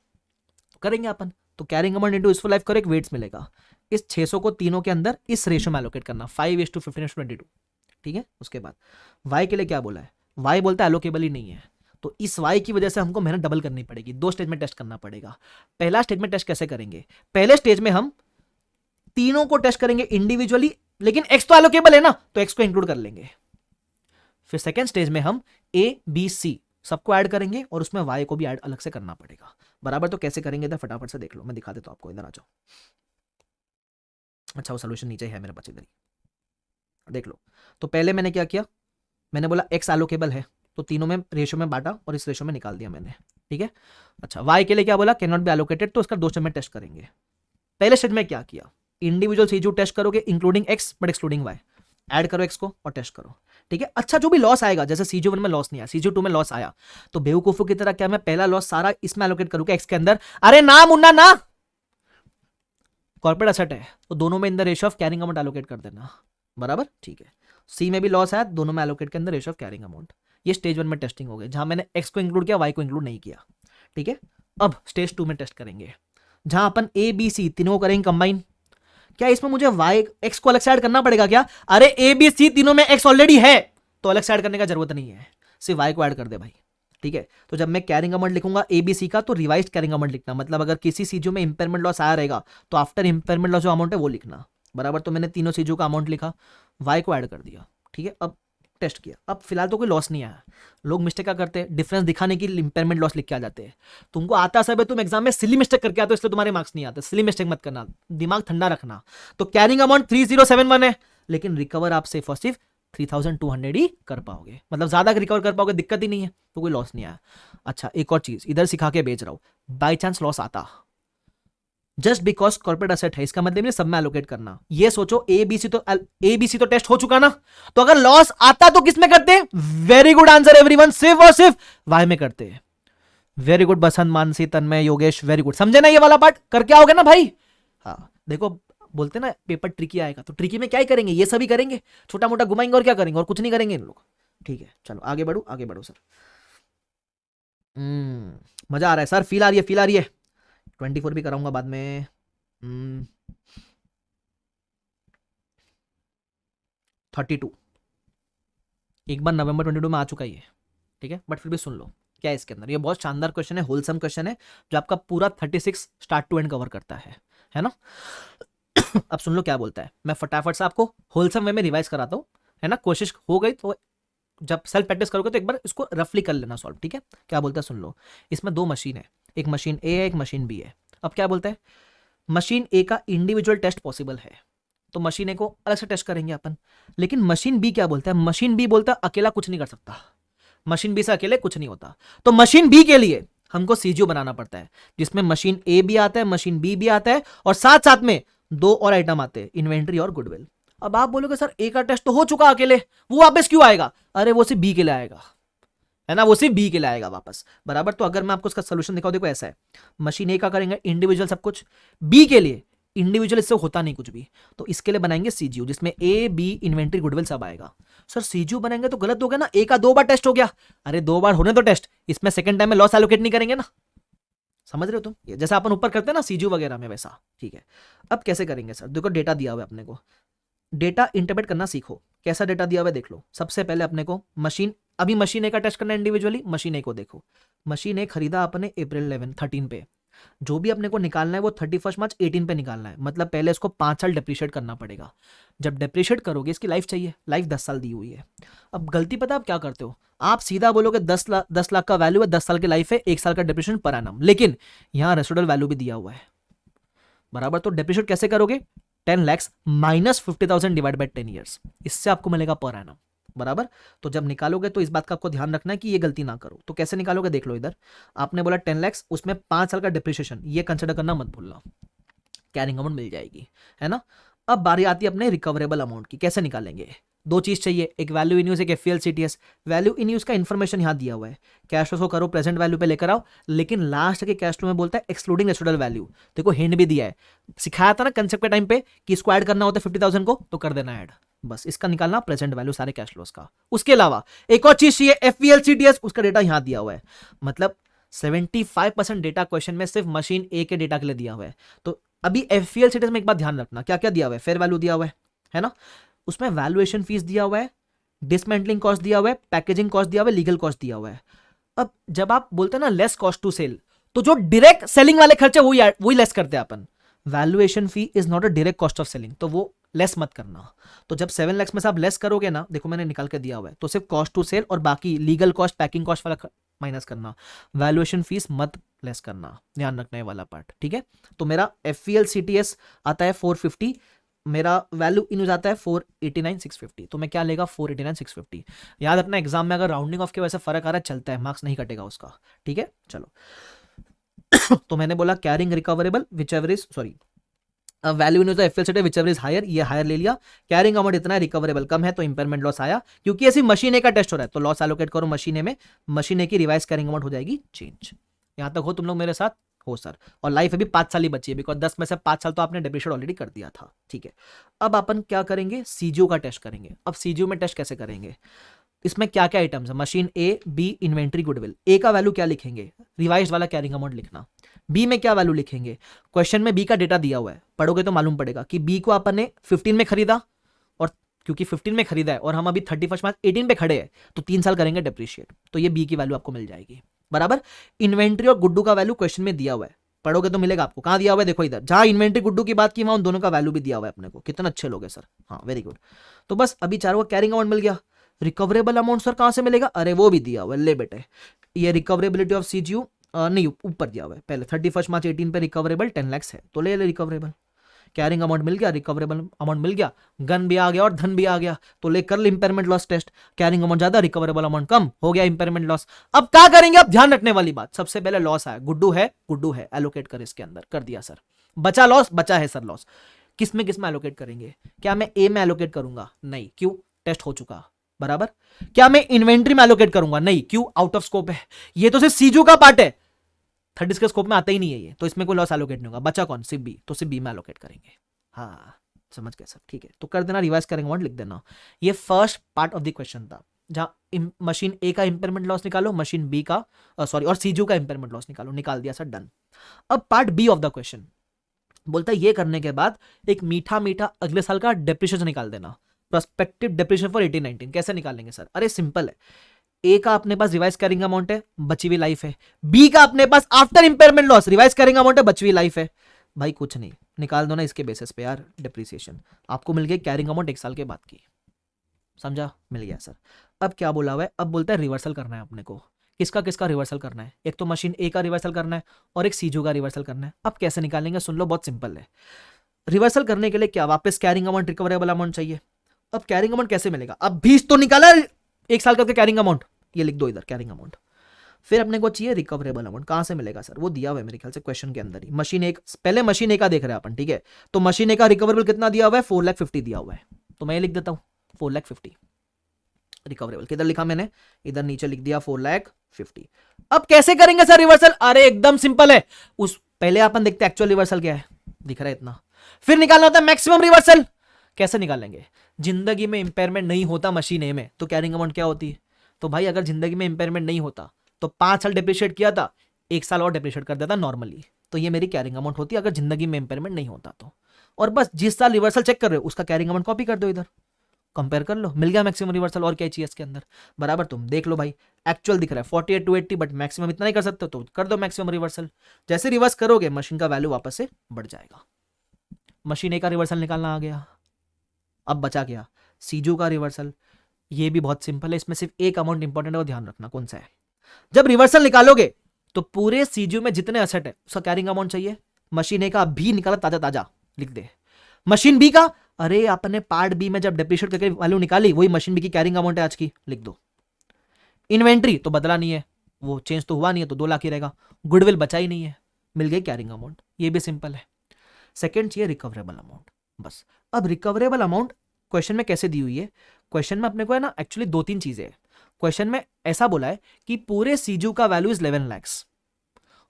तो करेंगे अपन, तो carrying amount into useful life करो, एक वेट्स मिलेगा। इस 600 को तीनों के अंदर इस रेशियो में एलोकेट करना, 5:15:22, ठीक है। उसके बाद वाई के लिए क्या बोला है, वाई बोलता है एलोकेबल ही नहीं है। तो इस वाई की वजह से हमको मेहनत डबल करनी पड़ेगी, 2 स्टेज में टेस्ट करना पड़ेगा। पहला स्टेज में टेस्ट कैसे करेंगे? पहले स्टेज में हम तीनों को टेस्ट करेंगे इंडिविजुअली, लेकिन एक्स तो एलोकेबल है ना, तो एक्स को इंक्लूड कर लेंगे। फिर सेकेंड स्टेज में हम ABC सबको ऐड करेंगे, और उसमें वाई को भी ऐड अलग से करना पड़ेगा बराबर। तो कैसे करेंगे इधर फटाफट से देख लो, मैं दिखा देता हूं आपको, इधर आ जाओ। अच्छा वो सोल्यूशन नीचे है मेरे पास, इधर ही देख लो। तो पहले मैंने क्या किया, मैंने बोला एक्स एलोकेबल है, तो तीनों में रेशो में बांटा और इस रेशो में निकाल दिया मैंने, ठीक है। अच्छा वाई के लिए क्या बोला, कैन नॉट बी एलोकेटेड, तो उसका 2 स्टेप में टेस्ट करेंगे। पहले स्टेज में क्या किया, इंडिविजुअल सीजू टेस्ट करोगे including X but excluding Y, add करो एक्स को और टेस्ट करो, ठीक है। अच्छा जो भी लॉस आएगा, जैसे सीजू 1 में लॉस नहीं आया, सीजू 2 में लॉस आया, तो बेवकूफों की तरह क्या मैं पहला लॉस सारा इसमें एलोकेट करूंगा एक्स के अंदर, अरे ना मुन्ना ना, कॉर्पोरेट एसेट है तो दोनों में in the ratio of carrying amount allocate कर देना, बराबर, ठीक है। सी में भी लॉस आया, दोनों में एलोकेट के अंदर रेशियो ऑफ कैरिंग अमाउंट। ये स्टेज 1 में टेस्टिंग हो गई, जहां मैंने एक्स को इंक्लूड किया, वाई को इंक्लूड नहीं किया, ठीक है। अब स्टेज 2 में टेस्ट करेंगे, जहां अपन ए बी सी तीनों करेंगे कंबाइन। क्या इसमें मुझे वाई एक्स को अलग से ऐड करना पड़ेगा क्या, अरे ए बी सी तीनों में एक्स ऑलरेडी है, तो अलग से ऐड करने का जरूरत नहीं है, सिर्फ वाई को ऐड कर दे भाई, ठीक है। तो जब मैं कैरिंग अमाउंट लिखूंगा एबीसी का, तो रिवाइज्ड कैरिंग अमाउंट लिखना, मतलब अगर किसी सीजू में इंपेयरमेंट लॉस आया रहेगा तो आफ्टर इंपेयरमेंट लॉस जो अमाउंट है वो लिखना, बराबर। तो मैंने तीनों सीजू का अमाउंट लिखा, वाई को ऐड कर दिया, ठीक है। अब टेस्ट किया, अब फिलहाल तो कोई लॉस नहीं आया। लोग मिस्टेक क्या करते हैं, डिफरेंस दिखाने की इंपेयरमेंट लॉस लिख के आ जाते हैं। तुमको आता सब है, तुम एग्जाम में सिली मिस्टेक करके आते हो, इसलिए तुम्हारे मार्क्स नहीं आते। सिली मिस्टेक मत करना, दिमाग ठंडा रखना। तो कैरिंग अमाउंट 3071 है, लेकिन रिकवर आप सिर्फ और सिर्फ 3200 ही कर पाओगे, मतलब ज्यादा रिकवर कर पाओगे, दिक्कत ही नहीं है, तो कोई लॉस नहीं आया। अच्छा एक और चीज इधर सिखा के भेज रहा हूं, बाई चांस लॉस आता जस्ट बिकॉज कॉर्पोरेट एसेट है, इसका मतलब नहीं सब में एलोकेट करना। ये सोचो एबीसी तो टेस्ट हो चुका ना, तो अगर लॉस आता तो किस में करते, वेरी गुड आंसर एवरीवन, सिर्फ और सिर्फ वाई में करते हैं। वेरी गुड बसंत, मानसी, तन्मय, योगेश, वेरी गुड, समझे ना ये वाला पार्ट, करके आओगे ना भाई। हाँ देखो बोलते ना पेपर ट्रिकी आएगा, तो ट्रिकी में क्या ही करेंगे, ये सभी करेंगे, छोटा मोटा घुमाएंगे और क्या करेंगे, और कुछ नहीं करेंगे इन लोग, ठीक है। चलो आगे बढ़ो सर। मजा आ रहा है सर, फील आ रही है, फील आ रही है। 24 भी कराऊंगा बाद में। 32 एक बार नवंबर 22 में आ चुका ही है, ठीक है, बट फिर भी सुन लो क्या है इसके अंदर। ये बहुत शानदार क्वेश्चन है, होलसम क्वेश्चन है, जो आपका पूरा 36 स्टार्ट टू एंड कवर करता है ना। अब सुन लो क्या बोलता है, मैं फटाफट से आपको होलसम वे में रिवाइज कराता हूँ, है ना। कोशिश हो गई तो जब सेल्फ प्रैक्टिस करोगे तो एक बार इसको रफली कर लेना सॉल्व, ठीक है। क्या बोलता है सुन लो, इसमें 2 मशीन है, एक मशीन ए है, एक मशीन बी है। अब क्या बोलता है, मशीन ए का इंडिविजुअल टेस्ट पॉसिबल है, तो मशीन ए को अलग से टेस्ट करेंगे अपन। लेकिन मशीन बी क्या बोलता है, मशीन बी बोलता है अकेला कुछ नहीं कर सकता, मशीन बी से अकेले कुछ नहीं होता। तो मशीन बी के लिए हमको सीजीओ बनाना पड़ता है, जिसमें मशीन ए भी आता है, मशीन बी भी आता है, और साथ साथ में 2 और आइटम आते हैं, इन्वेंट्री और गुडविल। अब आप बोलोगे सर ए का टेस्ट तो हो चुका अकेले, वो वापस क्यों आएगा, अरे वो सिर्फ बी के लिए आएगा, है ना, वो सिर्फ बी के लिए आएगा वापस, बराबर। तो अगर मैं आपको इसका सोल्यूशन दिखाऊं, देखो ऐसा है, मशीन ए का करेंगे इंडिविजुअल सब कुछ, बी के लिए इंडिविजुअल इससे होता नहीं कुछ भी, तो इसके लिए बनाएंगे सीजीयू, जिसमें ए बी इन्वेंट्री गुडविल सब आएगा। सर सीजीयू बनाएंगे तो गलत हो गया ना, ए का 2 बार टेस्ट हो गया, अरे 2 बार होने दो टेस्ट, इसमें सेकंड टाइम में लॉस एलोकेट नहीं करेंगे ना, समझ रहे हो तुम, जैसा अपन ऊपर करते हैं ना सीजीयू वगैरह में, वैसा, ठीक है। अब कैसे करेंगे सर, देखो डेटा दिया हुआ है अपने को, डेटा इंटरप्रेट करना सीखो। कैसा डेटा दिया हुआ है देख लो। सबसे पहले अपने को अभी मशीन ए का टेस्ट करना है इंडिविजुअली, मशीन ए को देखो। मशीन ए खरीदा अपने अप्रैल 13 पे, जो भी अपने को निकालना है वो 31 मार्च 18 पे निकालना है, मतलब पहले इसको 5 साल डिप्रिशिएट करना पड़ेगा। जब डिप्रिशिएट करोगे, इसकी लाइफ चाहिए, लाइफ 10 साल दी हुई है। अब गलती पता आप क्या करते हो, आप सीधा बोलोगे 10 लाख का वैल्यू है, 10 साल की लाइफ है, 1 साल का डिप्रिशिएशन पर एनम, लेकिन यहाँ रेसिडुअल वैल्यू भी दिया हुआ है, बराबर। तो डिप्रिशिएट कैसे करोगे, 10 lakhs minus 50,000 divide by 10 years, इससे आपको मिलेगा पर एनम, बराबर। तो जब निकालोगे तो इस बात का आपको ध्यान रखना है कि ये गलती ना करो। तो कैसे निकालोगे देख लो, इधर आपने बोला 10 lakhs, उसमें 5 साल का डिप्रिसिएशन, ये कंसिडर करना मत भूलना, कैरिंग अमाउंट मिल जाएगी, है ना। अब बारी आती है अपने रिकवरेबल अमाउंट की, कैसे निकालेंगे। 2 चीज चाहिए, एक वैल्यू इन यूज, एक एफसीएलसीटीएस। वैल्यू इन यूज का इन्फॉर्मेशन यहाँ दिया हुआ है, कैश फ्लो करो प्रेजेंट वैल्यू पे लेकर आओ, लेकिन लास्ट के कैश फ्लो में बोलता है एक्सक्लूडिंग रेसिडुअल वैल्यू। देखो हिंट भी दिया है, सिखाया था ना कंसेप्ट के टाइम पे कि इसको ऐड करना होता है 50,000 को, तो कर देना ऐड, बस इसका निकालना प्रेजेंट वैल्यू सारे कैश फ्लोस का। उसके अलावा एक और चीज चाहिए, एफवीएलसीटीएस, उसका डेटा यहाँ दिया हुआ है, मतलब 75% डेटा क्वेश्चन में सिर्फ मशीन ए के डेटा के लिए दिया हुआ है। तो अभी एफवीएलसीटीएस में एक बात ध्यान रखना, क्या क्या दिया हुआ है, फेयर वैल्यू दिया हुआ है ना, उसमें वैल्यूएशन फीस दिया हुआ है, डिसमेंटलिंग कॉस्ट दिया हुआ है, पैकेजिंग कॉस्ट दिया हुआ है, लीगल कॉस्ट दिया हुआ है। अब जब आप बोलते हैं ना लेस कॉस्ट टू सेल, तो जो डायरेक्ट सेलिंग वाले खर्चे वही लेस करते हैं अपन। Valuation fee is not a direct cost of selling, तो वो लेस मत करना। तो जब 7 lakhs में से आप लेस करोगे ना, देखो मैंने निकाल के दिया हुआ है, तो सिर्फ कॉस्ट टू सेल और बाकी लीगल कॉस्ट पैकिंग कॉस्ट वाला माइनस करना, वैल्यूएशन फीस मत लेस करना, ध्यान रखना है वाला पार्ट, ठीक है। तो मेरा एफवीएलसीटीएस आता है 450, मेरा वैल्यू इन हो जाता है 489,650, तो मैं क्या लेगा 489,650। याद रखना एग्जाम में अगर राउंडिंग ऑफ के वजह से फर्क आ रहा है चलता है, मार्क्स नहीं कटेगा उसका, ठीक है। चलो तो मैंने बोला carrying recoverable whichever is sorry value in FL set whichever is higher, ये हायर ले लिया। कैरिंग अमाउंट इतना रिकवरेबल कम है तो इंपेयरमेंट लॉस आया, क्योंकि ऐसी मशीन ए का टेस्ट हो रहा है तो लॉस एलोकेट करो मशीन ए में, मशीन ए की रिवाइज कैरिंग अमाउंट हो जाएगी चेंज। यहां तक हो तुम लोग मेरे साथ? हो सर। और लाइफ अभी 5 साल ही बची है, बिकॉज 10 में से 5 साल तो आपने डेप्रिशिएट ऑलरेडी कर दिया था, ठीक है। अब अपन क्या करेंगे, सीजीओ का टेस्ट करेंगे। अब सीजीओ में टेस्ट कैसे करेंगे, इसमें क्या क्या आइटम्स है, मशीन ए, बी इन्वेंट्री गुडविल। ए का वैल्यू क्या लिखेंगे, रिवाइज वाला कैरिंग अमाउंट लिखना। बी में क्या वैल्यू लिखेंगे, क्वेश्चन में बी का डेटा दिया हुआ है, पढ़ोगे तो मालूम पड़ेगा कि बी को अपन ने 15 में खरीदा, और क्योंकि 15 में खरीदा है और हम अभी 31 मार्च 18 पे खड़े हैं तो 3 साल करेंगे डेप्रिशिएट, तो ये बी की वैल्यू आपको मिल जाएगी बराबर। इन्वेंट्री और गुड्डू का वैल्यू क्वेश्चन में दिया हुआ है, पढ़ोगे तो मिलेगा आपको। कहां दिया हुआ है, देखो इधर, जहां इन्वेंट्री गुड्डू की बात की वहां उन दोनों का वैल्यू भी दिया हुआ है अपने को। कितना अच्छे लोग हैं सर, हाँ वेरी गुड। तो बस अभी चारों का कैरिंग अमाउंट मिल गया। रिकवरेबल अमाउंट सर कहां से मिलेगा, अरे वो भी दिया हुआ है, ले बेटे ये रिकवरेबिलिटी ऑफ सीजीयू नहीं ऊपर दिया हुआ है पहले 31 मार्च 18 पे रिकवरेबल 10 लाख है तो ले ले रिकवरेबल। कैरिंग अमाउंट मिल गया, रिकवरेबल अमाउंट मिल गया, गन भी आ गया और धन भी आ गया, तो ले कर ले impairment loss test. Carrying amount ज्यादा, रिकवरेबल अमाउंट कम, हो गया इंपेयरमेंट लॉस। अब क्या करेंगे, अब ध्यान रखने वाली बात, सबसे पहले लॉस आया, गुड्डू है एलोकेट कर इसके अंदर, कर दिया सर। बचा लॉस, बचा है सर लॉस, किस में एलोकेट करेंगे, क्या मैं ए में एलोकेट करूंगा, नहीं, क्यों, टेस्ट हो चुका बराबर। क्या मैं इन्वेंट्री में एलोकेट करूंगा, नहीं, क्यों, आउट ऑफ स्कोप है, ये तो सिर्फ सीजू का पार्ट है, 30 के स्कोप में आता ही नहीं है ये, तो इसमें कोई लॉस एलोकेट नहीं होगा। बचा कौन, सिर्फ बी, तो सिर्फ बी में एलोकेट करेंगे। हाँ समझ गए सब, ठीक है। तो कर देना, रिवाइज करेंगे अमाउंट लिख देना। ये first part of the question था, जहां मशीन ए का इंपेयरमेंट लॉस निकालो, मशीन बी का सॉरी और सीजू का इंपेयरमेंट लॉस निकालो, निकाल दिया सर, डन। अब part B of the question बोलता है ये करने के बाद एक मीठा मीठा अगले साल का डेप्रिसिएशन निकाल देना, प्रोस्पेक्टिव डेप्रिसिएशन फॉर 18-19। कैसे निकालेंगे सर, अरे सिंपल है, ए का अपने पास रिवाइज करेंगे अमाउंट है, बची हुई लाइफ है, बी का अपने पास आफ्टर इंपेयरमेंट लॉस रिवाइज करेंगे अमाउंट है, बची हुई लाइफ है। भाई कुछ नहीं, निकाल दो ना इसके बेसिस पे यार डेप्रिसिएशन, आपको मिल गई कैरिंग अमाउंट 1 साल के बाद की, समझा, मिल गया सर। अब क्या बोला हुआ है, अब बोलता है रिवर्सल करना है अपने को, किसका किसका रिवर्सल करना है, एक तो मशीन ए का रिवर्सल करना है और एक सीजू का रिवर्सल करना है। अब कैसे निकालेंगे सुन लो, बहुत सिंपल है। रिवर्सल करने के लिए क्या, वापस कैरिंग अमाउंट रिकवरेबल अमाउंट चाहिए। अब कैरिंग अमाउंट कैसे मिलेगा, अब 20 तो निकाला 1 साल का कैरिंग अमाउंट, ये लिख दो इधर कैरिंग अमाउंट। फिर अपने को चाहिए रिकवरेबल अमाउंट, कहां से मिलेगा सर, वो दिया हुआ है मेरे ख्याल से क्वेश्चन के अंदर ही, मशीन एक, पहले मशीन ए का देख रहे हैं अपन, ठीक है। तो मशीन ए का रिकवरेबल कितना दिया हुआ है, 4,50,000 दिया हुआ है, तो मैं ये लिख देता हूं 4,50,000 रिकवरेबल। किधर लिखा मैंने, इधर नीचे लिख दिया 4,50,000। अब कैसे करेंगे सर रिवर्सल, अरे एकदम सिंपल है, उस पहले अपन देखते हैं एक्चुअल रिवर्सल क्या है, दिख रहा है इतना, फिर निकालना होता है मैक्सिमम रिवर्सल। कैसे निकालेंगे, जिंदगी में इंपेयरमेंट नहीं होता मशीन ए में तो कैरिंग अमाउंट क्या होती है, तो भाई अगर जिंदगी में इंपेयरमेंट नहीं होता तो 5 साल डेप्रिशिएट किया था, 1 साल और डेप्रिशिएट कर देता नॉर्मली, तो ये मेरी कैरिंग अमाउंट होती है अगर जिंदगी में इंपेयरमेंट नहीं होता तो। और बस जिस साल रिवर्सल चेक कर रहे हो उसका कैरिंग अमाउंट कॉपी कर दो, इधर कंपेयर कर लो, मिल गया मैक्सिमम रिवर्सल, और क्या चाहिए इसके अंदर बराबर। तुम देख लो भाई, एक्चुअल दिख रहा है 48 to 80, बट मैक्सिमम इतना नहीं कर सकते तो कर दो मैक्सिमम रिवर्सल। जैसे रिवर्स करोगे मशीन का वैल्यू वापस से बढ़ जाएगा। मशीन ए का रिवर्सल निकालना आ गया, अब बचा गया सीजू का रिवर्सल। ये भी बहुत सिंपल है, इसमें सिर्फ एक अमाउंट इंपॉर्टेंट है, वो ध्यान रखना कौन सा है। जब रिवर्सल निकालोगे तो पूरे सीजू में जितने असेट है उसका कैरिंग अमाउंट चाहिए। मशीन ए का भी निकाला ताजा ताजा, लिख दे। मशीन बी का, अरे आपने पार्ट बी में जब डेप्रिशिएट करके वैल्यू निकाली वही मशीन बी की कैरिंग अमाउंट है आज की, लिख दो। इन्वेंट्री तो बदला नहीं है, वो चेंज तो हुआ नहीं है तो 2 लाख ही रहेगा। गुडविल बचा ही नहीं है, मिल गई कैरिंग अमाउंट, ये भी सिंपल है। सेकेंड चाहिए रिकवरेबल अमाउंट, बस। अब रिकवरेबल अमाउंट क्वेश्चन में कैसे दी हुई है, क्वेश्चन में अपने को है ना एक्चुअली 2-3 चीजें है। क्वेश्चन में ऐसा बोला है कि पूरे सीजू का वैल्यू इज 11 लाख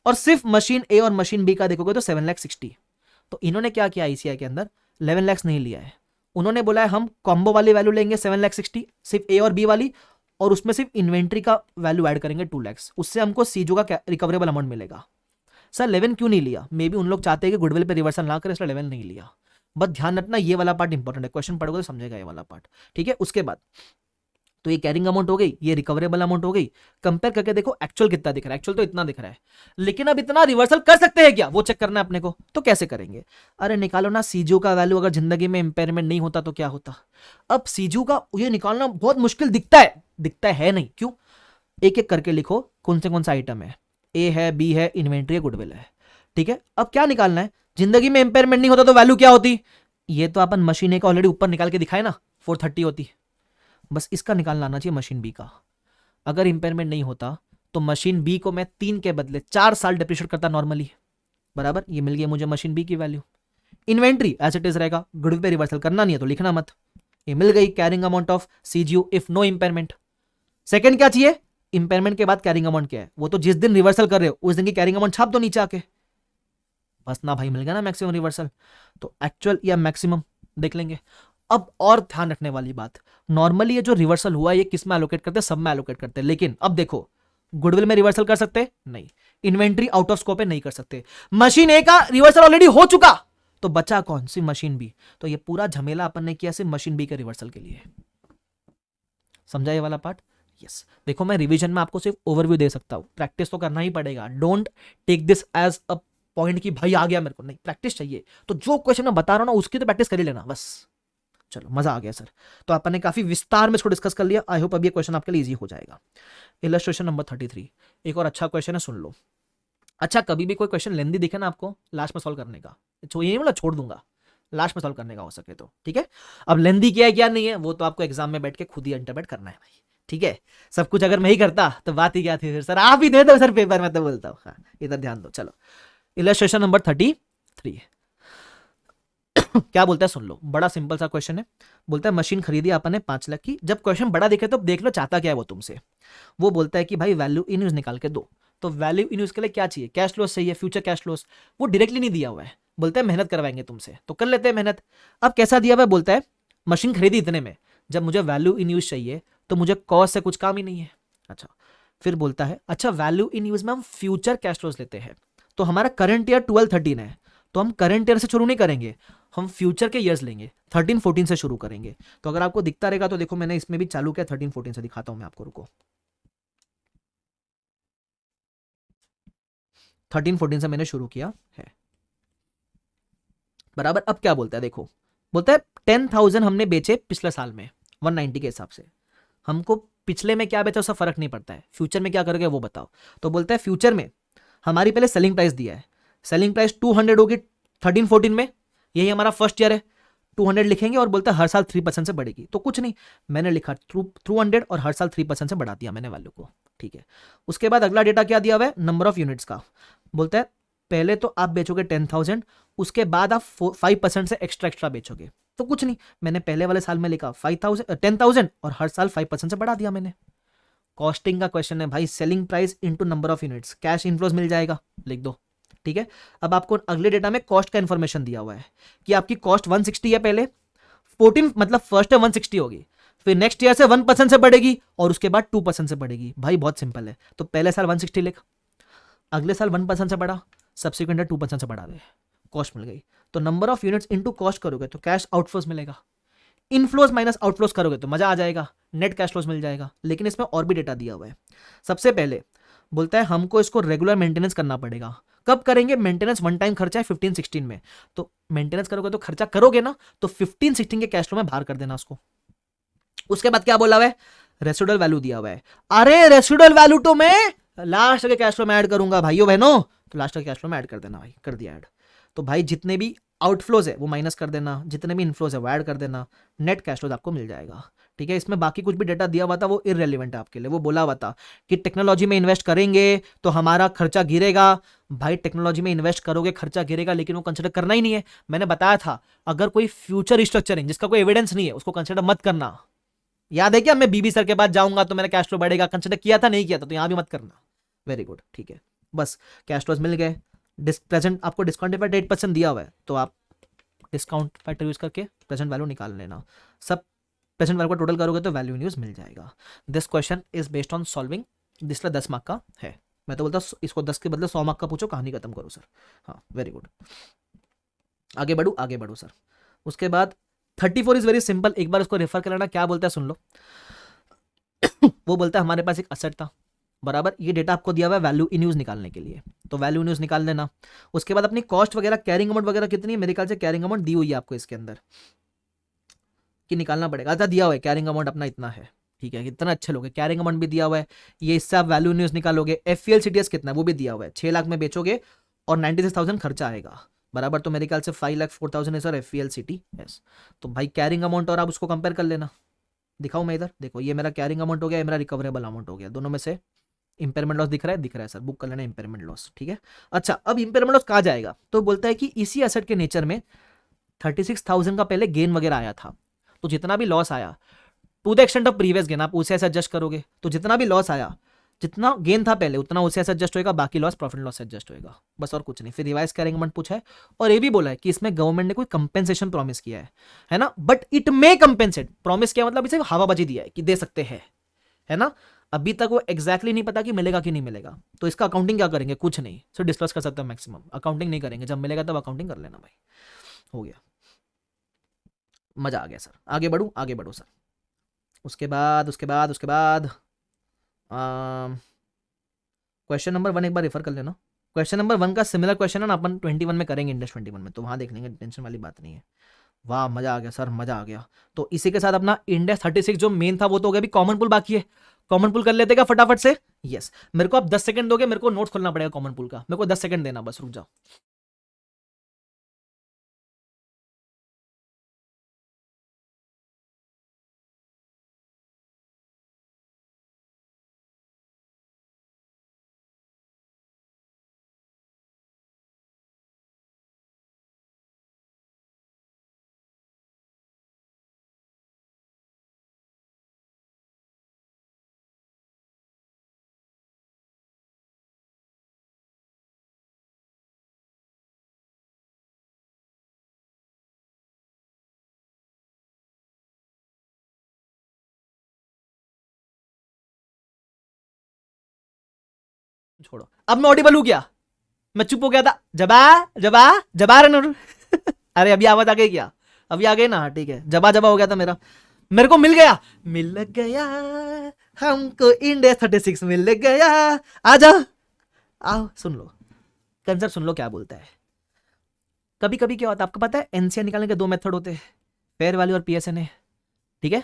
और सिर्फ मशीन ए और मशीन बी का देखोगे तो 7,60,000। तो इन्होंने क्या किया आईसीआई के अंदर, 11 लाख नहीं लिया है, उन्होंने बोला है हम कॉम्बो वाली वैल्यू लेंगे 7,60,000 सिर्फ ए और बी वाली, और उसमें सिर्फ इन्वेंट्री का वैल्यू ऐड करेंगे 2 लाख, उससे हमको सीजू का रिकवरेबल अमाउंट मिलेगा। सर 11 क्यों नहीं लिया, मे बी उन लोग चाहते हैं कि गुडविल पे रिवर्सल ना करें इसलिए 11 नहीं लिया। बस ध्यान रखना ये वाला पार्ट इंपॉर्टेंट है, क्वेश्चन पढ़ोगे तो समझेगा ये वाला पार्ट, ठीक है। उसके बाद तो ये कैरिंग अमाउंट हो गई, ये रिकवरेबल अमाउंट हो गई। कंपेयर करके देखो एक्चुअल कितना दिख रहा है, एक्चुअल तो इतना दिख रहा है, लेकिन अब इतना रिवर्सल कर सकते हैं क्या वो चेक करना है अपने को। तो कैसे करेंगे, अरे निकालो ना सीजू का वैल्यू, अगर जिंदगी में इंपेयरमेंट नहीं होता तो क्या होता। अब सीजू का ये निकालना बहुत मुश्किल दिखता है नहीं, क्यों, एक एक करके लिखो कौन सा आइटम है, ए है, बी है, इन्वेंट्री है, गुडविल है, ठीक है। अब क्या निकालना है, जिंदगी में इंपेयरमेंट नहीं होता तो वैल्यू क्या होती, ये तो अपन मशीन ए का ऑलरेडी ऊपर निकाल के दिखाए ना, 430 होती, बस इसका निकालना आना चाहिए मशीन बी का। अगर इंपेयरमेंट नहीं होता तो मशीन बी को मैं 3 के बदले 4 साल डिप्रिशिएट करता नॉर्मली, बराबर। ये मिल गया मुझे मशीन बी की value. Inventory as it is रहेगा, गुडविल पे रिवर्सल करना नहीं है तो लिखना मत। ये मिल गई carrying amount of CGU if no impairment. Second क्या चाहिए, इंपेयरमेंट के बाद कैरिंग अमाउंट क्या है, वो तो जिस दिन रिवर्सल कर रहे हो उस दिन की कैरिंग अमाउंट छाप दो नीचे आके, बस ना भाई मिल गया ना मैक्सिमम रिवर्सल। तो एक्चुअल या मैक्सिमम देख लेंगे। अब और ध्यान रखने वाली बात, नॉर्मली ये जो रिवर्सल हुआ ये किस में एलोकेट करते हैं, सब में एलोकेट करते हैं, लेकिन अब देखो गुडविल में रिवर्सल कर सकते नहीं, इन्वेंट्री आउट ऑफ स्कोप है नहीं कर सकते, मशीन ए का रिवर्सल ऑलरेडी हो चुका, तो बचा कौन सी, मशीन बी। तो ये पूरा झमेला अपन ने किया सिर्फ मशीन बी के रिवर्सल के लिए। समझा ये वाला पार्ट? यस। देखो मैं रिवीजन में आपको सिर्फ ओवरव्यू दे सकता हूं, प्रैक्टिस तो करना ही पड़ेगा। Don't take this as a point कि भाई आ गया मेरे को, नहीं, प्रैक्टिस चाहिए। तो जो क्वेश्चन मैं बता रहा हूं ना उसकी तो प्रैक्टिस कर ही लेना बस। चलो मजा आ गया सर। तो अपन ने काफी विस्तार में इसको डिस्कस कर लिया। आई होप अब ये क्वेश्चन आपके लिए इजी हो जाएगा। इलस्ट्रेशन नंबर 33, एक और अच्छा क्वेश्चन है, सुन लो। अच्छा, कभी भी कोई क्वेश्चन लेंदी दिखे ना आपको, लास्ट में सॉल्व करने का, तो ये मतलब छोड़ दूंगा, लास्ट में सॉल्व करने का हो सके तो, ठीक है। अब लेंदी क्या है क्या नहीं है वो तो आपको एग्जाम में बैठ के खुद ही इंटरप्रेट करना है भाई, ठीक है। सब कुछ अगर मैं ही करता तो बात ही क्या थी फिर, सर आप ही दे दो सर पेपर में, तो बोलता हूँ। हाँ, इधर ध्यान दो। चलो इलस्ट्रेशन नंबर 33 क्या बोलता है सुन लो, बड़ा सिंपल सा क्वेश्चन है। बोलता है मशीन खरीदी अपन ने 5 लाख की। जब क्वेश्चन बड़ा दिखे तो देख लो चाहता क्या है वो तुमसे। वो बोलता है कि भाई वैल्यू इन यूज निकाल के दो। तो वैल्यू इन यूज के लिए क्या चाहिए, कैश फ्लोस चाहिए, फ्यूचर कैश फ्लोस। वो डायरेक्टली नहीं दिया हुआ है, बोलता है मेहनत करवाएंगे तुमसे, तो कर लेते हैं मेहनत। अब कैसा दिया हुआ है, बोलता है मशीन खरीदी इतने में, जब मुझे वैल्यू इन यूज चाहिए तो मुझे कॉस्ट से कुछ काम ही नहीं है। अच्छा, फिर बोलता है अच्छा वैल्यू इन यूज में हम फ्यूचर कैश फ्लोस लेते हैं, तो हमारा करंट ईयर 12-13 है, तो हम करंट ईयर से शुरू नहीं करेंगे, हम फ्यूचर के ईयर्स लेंगे, 13-14 से शुरू करेंगे। तो अगर आपको दिखता रहेगा तो देखो मैंने इसमें भी चालू किया 13-14 से, दिखाता हूं मैं आपको, रुको। 13-14 से मैंने शुरू किया है, बराबर। अब क्या बोलता है देखो, बोलता है 10,000 हमने बेचे पिछले साल में 190 के हिसाब से। हमको पिछले में क्या बेचा उसका फर्क नहीं पड़ता है, फ्यूचर में क्या करोगे वो बताओ। तो बोलता है फ्यूचर में हमारी पहले सेलिंग प्राइस दिया है, सेलिंग प्राइस 200 होगी 13-14 में, यही हमारा फर्स्ट ईयर है, 200 लिखेंगे और बोलता है हर साल 3% से बढ़ेगी। तो कुछ नहीं, मैंने लिखा 200 और हर साल 3% से बढ़ा दिया मैंने वैल्यू को, ठीक है। उसके बाद अगला डेटा क्या दिया हुआ है, नंबर ऑफ यूनिट्स का। बोलता है पहले तो आप बेचोगे 10,000, उसके बाद आप 5% से एक्स्ट्रा बेचोगे। तो कुछ नहीं, मैंने पहले वाले साल में लिखा 10,000 और हर साल 5% से बढ़ा दिया मैंने। कॉस्टिंग का क्वेश्चन है भाई, selling price into number of units, cash inflows मिल जाएगा, लिख दो, ठीक है। अब आपको अगले डेटा में कॉस्ट का इंफॉर्मेशन दिया हुआ है कि आपकी कॉस्ट 160 है पहले, 14 मतलब फर्स्ट है 160 होगी, फिर नेक्स्ट ईयर से 1% से बढ़ेगी और उसके बाद 2% से बढ़ेगी। भाई बहुत सिंपल है, तो पहले साल 160 लिख, अगले साल 1% से बढ़ा, सब्सिक्वेंट 2% से बढ़ा दे, कॉस्ट मिल गई। तो number of units into cost करोगे तो कैश आउटफ्लोज मिलेगा, इनफ्लोज माइनस आउटफ्लोज करोगे तो मजा आ जाएगा, नेट कैश फ्लोज मिल जाएगा। लेकिन इसमें और भी डेटा दिया हुआ है। सबसे पहले बोलता है हमको इसको रेगुलर मेंटेनेंस करना पड़ेगा। कब करेंगे, मेंटेनेंस वन टाइम खर्चा है 15-16 में, तो मेंटेनेंस करोगे तो खर्चा करोगे ना, तो 15-16 के कैश फ्लो में बाहर कर देना उसको। उसके बाद क्या बोला हुआ है, रेसिडुअल वैल्यू दिया हुआ है। अरे रेसिडुअल वैल्यू तो मैं लास्ट के कैश फ्लो में ऐड करूंगा भाइयों बहनों, तो लास्ट के कैश फ्लो में ऐड कर देना भाई, कर दिया ऐड। तो भाई जितने भी आउटफ्लोज है वो माइनस कर देना, जितने भी इनफ्लोज है वो ऐड कर देना, नेट कैश फ्लोज आपको मिल जाएगा, ठीक है। इसमें बाकी कुछ भी डेटा दिया हुआ था वो इररेलेवेंट है आपके लिए। वो बोला हुआ था कि टेक्नोलॉजी में इन्वेस्ट करेंगे तो हमारा खर्चा गिरेगा। भाई टेक्नोलॉजी में इन्वेस्ट करोगे खर्चा गिरेगा, लेकिन वो कंसिडर करना ही नहीं है। मैंने बताया था अगर कोई फ्यूचर रिस्ट्रक्चरिंग जिसका कोई एविडेंस नहीं है उसको कंसिडर मत करना। याद है क्या, मैं बीबी सर के पास जाऊंगा तो मेरा कैश फ्लो बढ़ेगा, कंसिडर किया था नहीं किया था, तो यहां भी मत करना। वेरी गुड, ठीक है। बस कैश फ्लोज मिल गए, प्रेजेंट आपको डिस्काउंट फैक्टर 8% दिया हुआ है, तो आप डिस्काउंट फैक्टर यूज करके प्रेजेंट वैल्यू निकाल लेना। सब प्रेजेंट वैल्यू को टोटल करोगे तो वैल्यू न्यूज मिल जाएगा। This question is based on solving, जिसका 10 मार्क का है। मैं तो बोलता इसको 10 के बदले 100 मार्क का पूछो, कहानी खत्म करो सर। हाँ वेरी गुड, आगे बढ़ू सर। उसके बाद 34 इज वेरी सिंपल, एक बार उसको रेफर कर लेना। क्या बोलता है सुन लो। वो बोलता है हमारे पास एक असेट था, बराबर। ये डेटा आपको दिया हुआ है वैल्यू इन यूज निकालने के लिए, तो वैल्यू इन यूज निकाल देना। उसके बाद अपनी कॉस्ट वगैरह कैरिंग अमाउंट वगैरह कितनी है, मेरे ख्याल से कैरिंग अमाउंट दी हुई है आपको इसके अंदर कि निकालना पड़ेगा। अच्छा दिया हुआ है कैरिंग अमाउंट अपना इतना है, ठीक है। कितना अच्छे लोग, कैरिंग अमाउंट भी दिया हुआ है, ये इससे आप वैल्यू इन यूज निकालोगे। FEL CTS कितना है वो भी दिया हुआ है, 6 लाख में बेचोगे और 96,000 खर्चा आएगा। बराबर, तो मेरे ख्याल से 5,04,000 है सर FVLCT, यस। तो भाई कैरिंग अमाउंट और आप उसको कंपेयर कर लेना। दिखाऊं मैं इधर, देखो ये मेरा कैरिंग अमाउंट हो गया, ये मेरा रिकवरेबल अमाउंट हो गया, दोनों में से इंपेयरमेंट लॉस दिख रहा है, दिख रहा है सर, बुक कर लेना इंपेयरमेंट लॉस, ठीक है। अच्छा, अब इंपेयरमेंट लॉस कहाँ जाएगा, तो बोलता है कि इसी एसेट के नेचर में 36,000 का पहले गेन वगैरह आया था, तो जितना भी लॉस आया to the extent of previous gain, आप उसे ऐसे एडजस्ट करोगे, तो जितना भी लॉस आया, जितना गेन था पहले उतना उसे ऐसे एडजस्ट होएगा, बाकी लॉस प्रॉफिट लॉस से एडजस्ट होएगा, बस और कुछ नहीं। फिर रिवाइज कैरिंग अमाउंट पूछा है, और ये भी बोला है कि इसमें गवर्नमेंट ने कोई कंपेंसेशन प्रॉमिस किया है ना, but it may compensate, promise किया मतलब इसे हवाबाजी दिया है कि दे सकते हैं, है ना। अभी तक वो एग्जैक्टली नहीं पता कि मिलेगा कि नहीं मिलेगा, तो इसका अकाउंटिंग क्या करेंगे, कुछ नहीं, सिर्फ डिस्कस कर सकते हैं मैक्सिमम, अकाउंटिंग नहीं करेंगे, जब मिलेगा तब अकाउंटिंग कर लेना भाई, हो गया, मजा आ गया सर। आगे बढ़ू, आगे बढ़ो सर। उसके बाद क्वेश्चन नंबर 1 एक बार रेफर कर लेना। क्वेश्चन नंबर 1 का सिमिलर क्वेश्चन है ना, अपन 21 में करेंगे, इंडेक्स 21 में, तो वहां देख लेंगे, टेंशन वाली बात नहीं है। वाह, मजा आ गया सर, मजा आ गया। तो इसी के साथ अपना इंडेक्स 36 जो मेन था वो तो हो गया, अभी कॉमन पुल बाकी है, कॉमन पुल कर लेते क्या फटाफट से। यस, मेरे को आप 10 सेकंड दोगे, मेरे को नोट खोलना पड़ेगा कॉमन पुल का, मेरे को 10 सेकंड देना बस, रुक जाओ। छोड़ो, अब मैं ऑडिबल हूं क्या, मैं चुप हो गया था, जबा जबा जबा रन अरे अभी आवाज आ गई क्या, अभी आ गई ना, ठीक है, जबा जबा हो गया था मेरा, मेरे को मिल गया हमको इंडिया 36 मिल गया, आजा, आओ सुन लो, कंसेप्ट सुन लो क्या बोलता है। कभी कभी क्या होता है आपको पता है, एनसीआर निकालने के दो मेथड होते हैं, फेयर वैल्यू और पीएसएनए, ठीक है,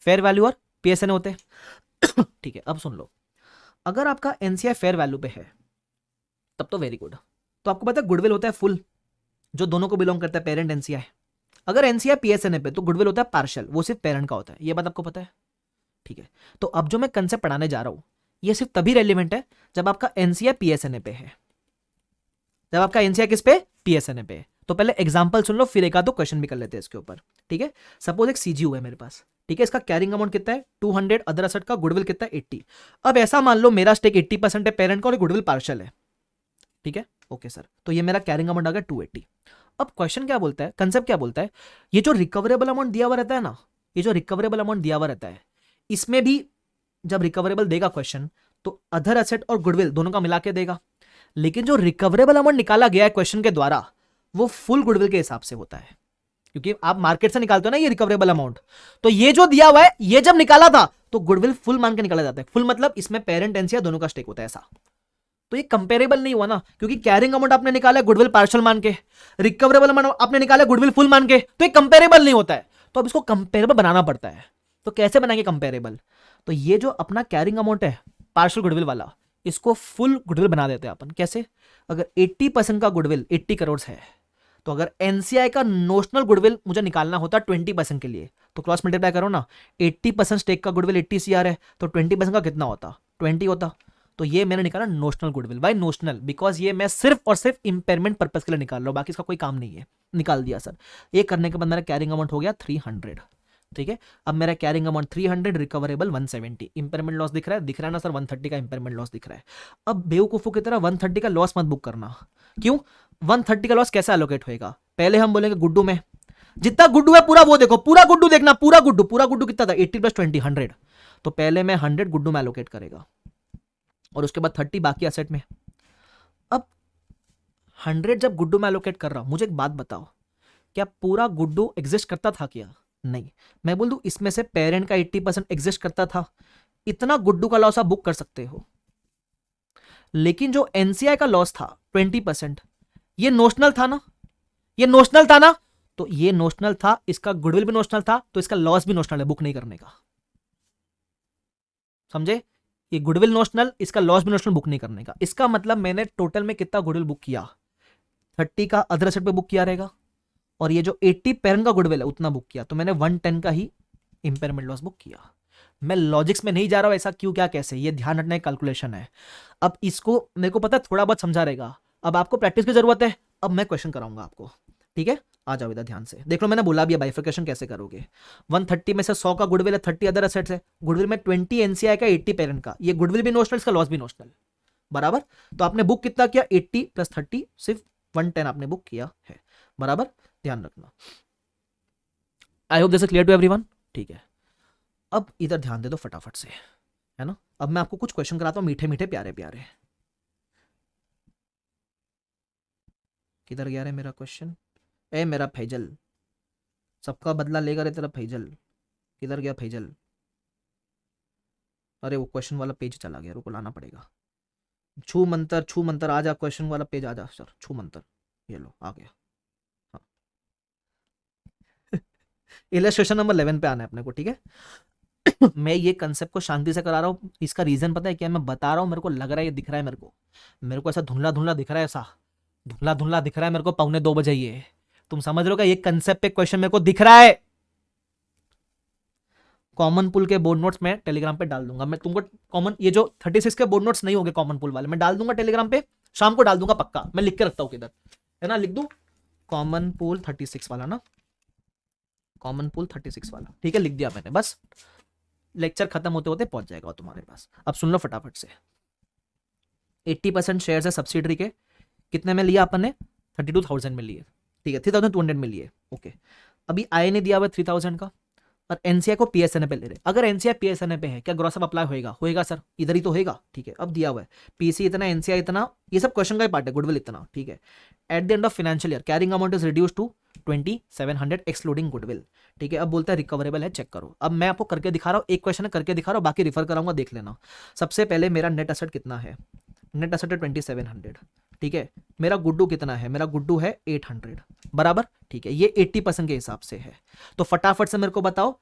फेयर वैल्यू और पीएसएनए होते हैं ठीक है। अब सुन लो, अगर आपका एनसीआर फेयर वैल्यू पे है तब तो वेरी गुड, तो आपको पता है गुडविल होता है फुल, जो दोनों को बिलोंग करता है, पेरेंट एनसीआर। अगर एनसीआर पीएसएनए पे तो गुडविल होता है पार्शियल, वो सिर्फ पेरेंट का होता है, ये बात आपको पता है, ठीक है। तो अब जो मैं कंसेप्ट पढ़ाने जा रहा हूं, ये सिर्फ तभी रेलिवेंट है जब आपका एनसीआर पीएसएनए पे है, जब आपका एनसीआर किस पे, पीएसएनए पे। तो पहले एग्जांपल सुन लो, फिर एक आध दो क्वेश्चन भी कर लेते हैं इसके ऊपर, ठीक है। सपोज एक सीजीयू है मेरे पास, ठीक है, इसका कैरिंग अमाउंट कितना है 200, अदर एसेट का गुडविल कितना है 80। अब ऐसा मान लो मेरा स्टेक 80% है पेरेंट का और गुडविल पार्शियल है, ठीक है, ओके सर, तो ये मेरा कैरिंग अमाउंट आ गया 280। अब क्वेश्चन क्या बोलता है, कंसेप्ट क्या बोलता है, ये जो रिकवरेबल अमाउंट दिया हुआ रहता है ना, ये जो रिकवरेबल अमाउंट दिया हुआ रहता है, इसमें भी जब रिकवरेबल देगा क्वेश्चन, तो अदर एसेट और गुडविल दोनों का मिला के देगा, लेकिन जो रिकवरेबल अमाउंट निकाला गया है क्वेश्चन के द्वारा, वो फुल गुडविल के हिसाब से होता है, क्योंकि आप मार्केट से निकालते हो ना ये रिकवरेबल अमाउंट, तो ये जो दिया हुआ है, ये जब निकाला था तो गुडविल फुल मान के निकाला जाता है, फुल मतलब इसमें पेरेंट एनसीआर दोनों का स्टेक होता है, ऐसा। तो ये कंपेरेबल नहीं हुआ ना, क्योंकि कैरिंग अमाउंट आपने निकाला है गुडविल पार्शियल मान के, रिकवरेबल अमाउंट आपने निकाला है गुडविल फुल मान के, तो ये कंपेरेबल नहीं होता है, तो अब इसको कंपेरेबल बनाना पड़ता है। तो कैसे बनाएंगे कंपेरेबल, तो ये जो अपना कैरिंग अमाउंट है पार्शियल गुडविल वाला, इसको फुल गुडविल बना देते हैं अपन, कैसे, अगर 80% का गुडविल 80 करोड़ है, तो अगर एनसीआई का नोशनल गुडविल मुझे निकालना होता 20% के लिए, तो क्रॉस मल्टीप्लाई करो ना, 80% स्टेक का गुडविल 80 सीआर है, तो 20% का कितना होता, 20 होता। तो ये मैंने निकाला notional goodwill, by notional, because ये मैं सिर्फ और सिर्फ इंपेयरमेंट पर्पस के लिए निकाल रहा हूं, बाकी इसका कोई काम नहीं है, निकाल दिया सर। ये करने के बाद मेरा कैरिंग अमाउंट हो गया 300, ठीक है। अब मेरा carrying amount 300, recoverable 170, impairment loss दिख रहा है ना सर, 130 का इंपेयरमेंट लॉस दिख रहा है। अब बेवकूफों की तरह 130 का लॉस मत बुक करना, क्यों, 130 का लॉस कैसे एलोकेट होएगा, पहले हम बोलेंगे गुड्डू में, जितना गुड्डू है पूरा वो देखो, पूरा गुड्डू देखना, पूरा गुड्डू कितना था 80 + 20 100, तो पहले मैं 100 गुड्डू में एलोकेट करेगा, और उसके बाद 30 बाकी एसेट में। अब 100 जब गुड्डू में एलोकेट कर रहा हूं, मुझे एक बात बताओ, क्या पूरा गुड्डू एग्जिस्ट करता था क्या, नहीं। मैं बोल दूं इसमें से पेरेंट का 80% एग्जिस्ट करता था, इतना गुड्डू का लॉस आप बुक कर सकते हो, लेकिन जो एनसीआई का लॉस था 20%, ये नोशनल था ना, ये नोशनल था ना, तो ये नोशनल था, इसका गुडविल भी नोशनल था, तो इसका लॉस भी नोशनल है बुक नहीं करने का, समझे, ये गुडविल नोशनल, इसका लॉस भी नोशनल बुक नहीं करने का। इसका मतलब मैंने टोटल में कितना गुडविल बुक किया, 30 का अदर एसेट पे बुक किया रहेगा, और ये जो 80 पेरेंट का गुडविल है उतना बुक किया, तो मैंने 110 का ही इंपेयरमेंट लॉस बुक किया। मैं लॉजिक्स में नहीं जा रहा हूं ऐसा क्यों क्या कैसे, ये ध्यान रखना एक कैलकुलेशन है। अब इसको मेरे को पता है थोड़ा बहुत समझा रहेगा, अब आपको प्रैक्टिस की जरूरत है। अब मैं क्वेश्चन कराऊंगा आपको, ठीक है? आ जाओ इधर ध्यान से देख लो, मैंने बोला भी है बाइफिकेशन कैसे करोगे। 130 में से 100 का गुडविल है, 30 अदर एसेट्स है, गुडविल में 20 एनसीआई का, 80 पेरेंट का, ये गुडविल भी नोशनल, इसका लॉस भी नोशनल, बराबर। तो आपने बुक कितना किया, 80 प्लस 30, सिर्फ 110 आपने बुक किया है, बराबर, ध्यान रखना। I hope this is clear to everyone, ठीक है? अब इधर ध्यान दे दो फटाफट से, है ना? अब मैं आपको कुछ क्वेश्चन कराता हूँ, मीठे मीठे प्यारे प्यारे। किधर गया रे मेरा क्वेश्चन? ए मेरा फैजल, सबका बदला लेगा रे तेरा फैजल, किधर गया फैजल? अरे वो क्वेश्चन वाला पेज चला गया, रुको लाना पड़ेगा। छू मंतर आ जा, क्वेश्चन वाला पेज आ जा सर, छू मंतर, ये लो आ गया। हाँ इलस्ट्रेशन नंबर 11 पे आना है अपने को, ठीक है? मैं ये कंसेप्ट को शांति से करा रहा हूँ, इसका रीजन पता है क्या? मैं बता रहा हूँ, मेरे को लग रहा है, ये दिख रहा है मेरे को ऐसा धुंधला धुंधला दिख रहा है, ऐसा धुंधला धुंधला दिख रहा है मेरे को, 1:45 ये, तुम समझ रहे हो क्या? ये कंसेप्ट पे क्वेश्चन मेरे को दिख रहा है। कॉमन पुल के बोर्ड नोट्स मैं टेलीग्राम पे डाल दूंगा, मैं तुमको कॉमन, ये जो 36 के बोर्ड नोट्स नहीं होंगे कॉमन पुल वाले, मैं डाल दूंगा टेलीग्राम पे, शाम को डाल दूंगा पक्का, मैं लिख के रखता हूँ किधर, है ना? लिख दूं कॉमन पुल 36 वाला ना, कॉमन पुल 36 वाला, ठीक है? लिख दिया मैंने, बस लेक्चर खत्म होते होते पहुंच जाएगा तुम्हारे पास। अब सुन लो फटाफट से, 80% शेयर है सब्सिडरी के, कितने में लिया अपन ने? 32,000 में लिए, ठीक है? 3,200 में लिए, ओके। अभी आई ने दिया हुआ 3,000 का, और एनसीआई को पीएसएनए पे ले रहे। अगर एनसीआई पीएसएनए पे है, क्या ग्रॉस अप अप्लाई होएगा? होएगा सर, इधर ही तो होएगा, ठीक है? अब दिया हुआ है पीसी इतना, एनसीआई इतना, ये सब क्वेश्चन का ही पार्ट है, गुडविल इतना, ठीक है? At the end of financial year carrying amount is reduce to 2,700 excluding goodwill, ठीक है? अब बोलता है रिकवरेबल है, चेक करो। अब मैं आपको करके दिखा रहा हूँ, एक क्वेश्चन है करके दिखा रहा हूँ, बाकी रिफर कराऊंगा, देख लेना। सबसे पहले मेरा नेट एसेट कितना है? नेट एसेट है 2,700, ठीक है? मेरा गुड्डू कितना है? मेरा गुड्डू है 800, बराबर, ठीक है? ये 80% के हिसाब से है। तो फटाफट से मेरे को बताओ,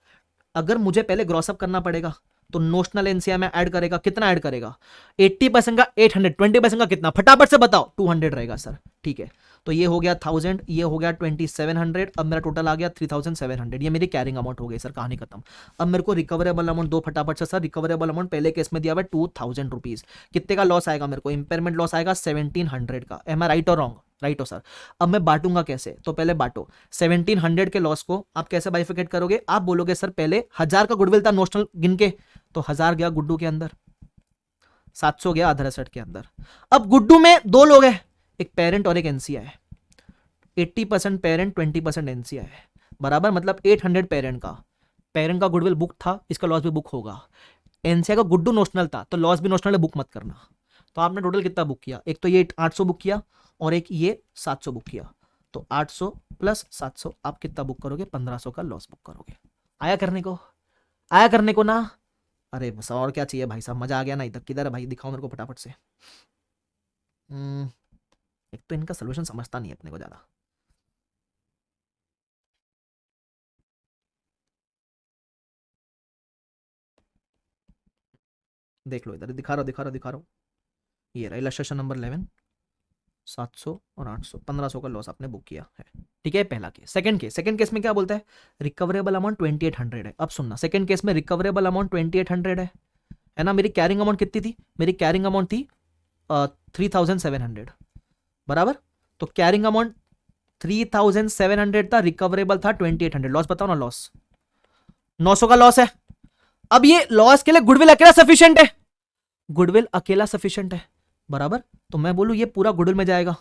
अगर मुझे पहले ग्रॉसअप करना पड़ेगा तो नोशनल एनसीआई में ऐड करेगा, कितना ऐड करेगा? 80% का 800, 20% का कितना? फटाफट से बताओ। 200 रहेगा सर, ठीक है? तो ये हो गया 1000, ये हो गया 2,700, अब मेरा टोटल आ गया 3,700, ये मेरी कैरिंग अमाउंट हो गई सर, कहानी खत्म। अब मेरे को रिकवरेबल अमाउंट दो फटाफट से सर, रिकवरेबल अमाउंट पहले केस में दिया हुआ 2,000 रुपीज, कितने का लॉस आएगा मेरे को? इंपेयरमेंट लॉस आएगा 1,700 का, एम आई राइट और रॉन्ग? राइट हो सर। अब मैं बांटूंगा कैसे? तो पहले बांटो 1,700 के लॉस को, आप कैसे बाइफिकेट करोगे? आप बोलोगे सर पहले 1000 का गुडविल था नोशनल गिन के, तो 1000 गया गुड्डू के अंदर, 700 गया अदर एसेट के अंदर। अब गुड्डू में दो लोग हैं, एक पेरेंट और एक एनसीआई है, 80% पेरेंट 20% एनसीआई है, बराबर, मतलब 800 पेरेंट का गुडविल बुक था, इसका लॉस भी बुक होगा। एनसीआई का गुड्डू नोशनल था, तो लॉस भी नोशनल है, बुक मत करना। तो आपने टोटल कितना बुक किया? एक तो ये 800 बुक किया, और एक ये 700 बुक किया, तो 800 प्लस 700 आप कितना बुक करोगे? 1,500 का लॉस बुक करोगे। आया करने को? आया करने को ना? अरे बस, और क्या चाहिए भाई साहब, मजा आ गया ना? इधर किधर है भाई, दिखाओ मेरे को फटाफट से। एक तो इनका सोल्यूशन समझता नहीं है अपने को ज्यादा। देख लो इधर, दिखा रहा हूँ, ये रहा इलस्ट्रेशन नंबर 11, 700 और 800, 1,500 का लॉस आपने बुक किया है, ठीक है? पहला केस। सेकंड केस में क्या बोलता है? रिकवरेबल अमाउंट 2,800 है। अब सुनना, सेकंड केस में रिकवरेबल अमाउंट 2,800 है ना? मेरी कैरिंग अमाउंट कितनी थी? मेरी कैरिंग अमाउंट थी 3,700, बराबर। तो कैरिंग अमाउंट 3,700 था, रिकवरेबल था 2,800, लॉस बताओ ना? लॉस 900 का लॉस है। अब ये लॉस के लिए गुडविल अकेला सफिशिएंट है, गुडविल अकेला सफिशिएंट है, बराबर। तो मैं बोलूं ये पूरा गुडविल में जाएगा।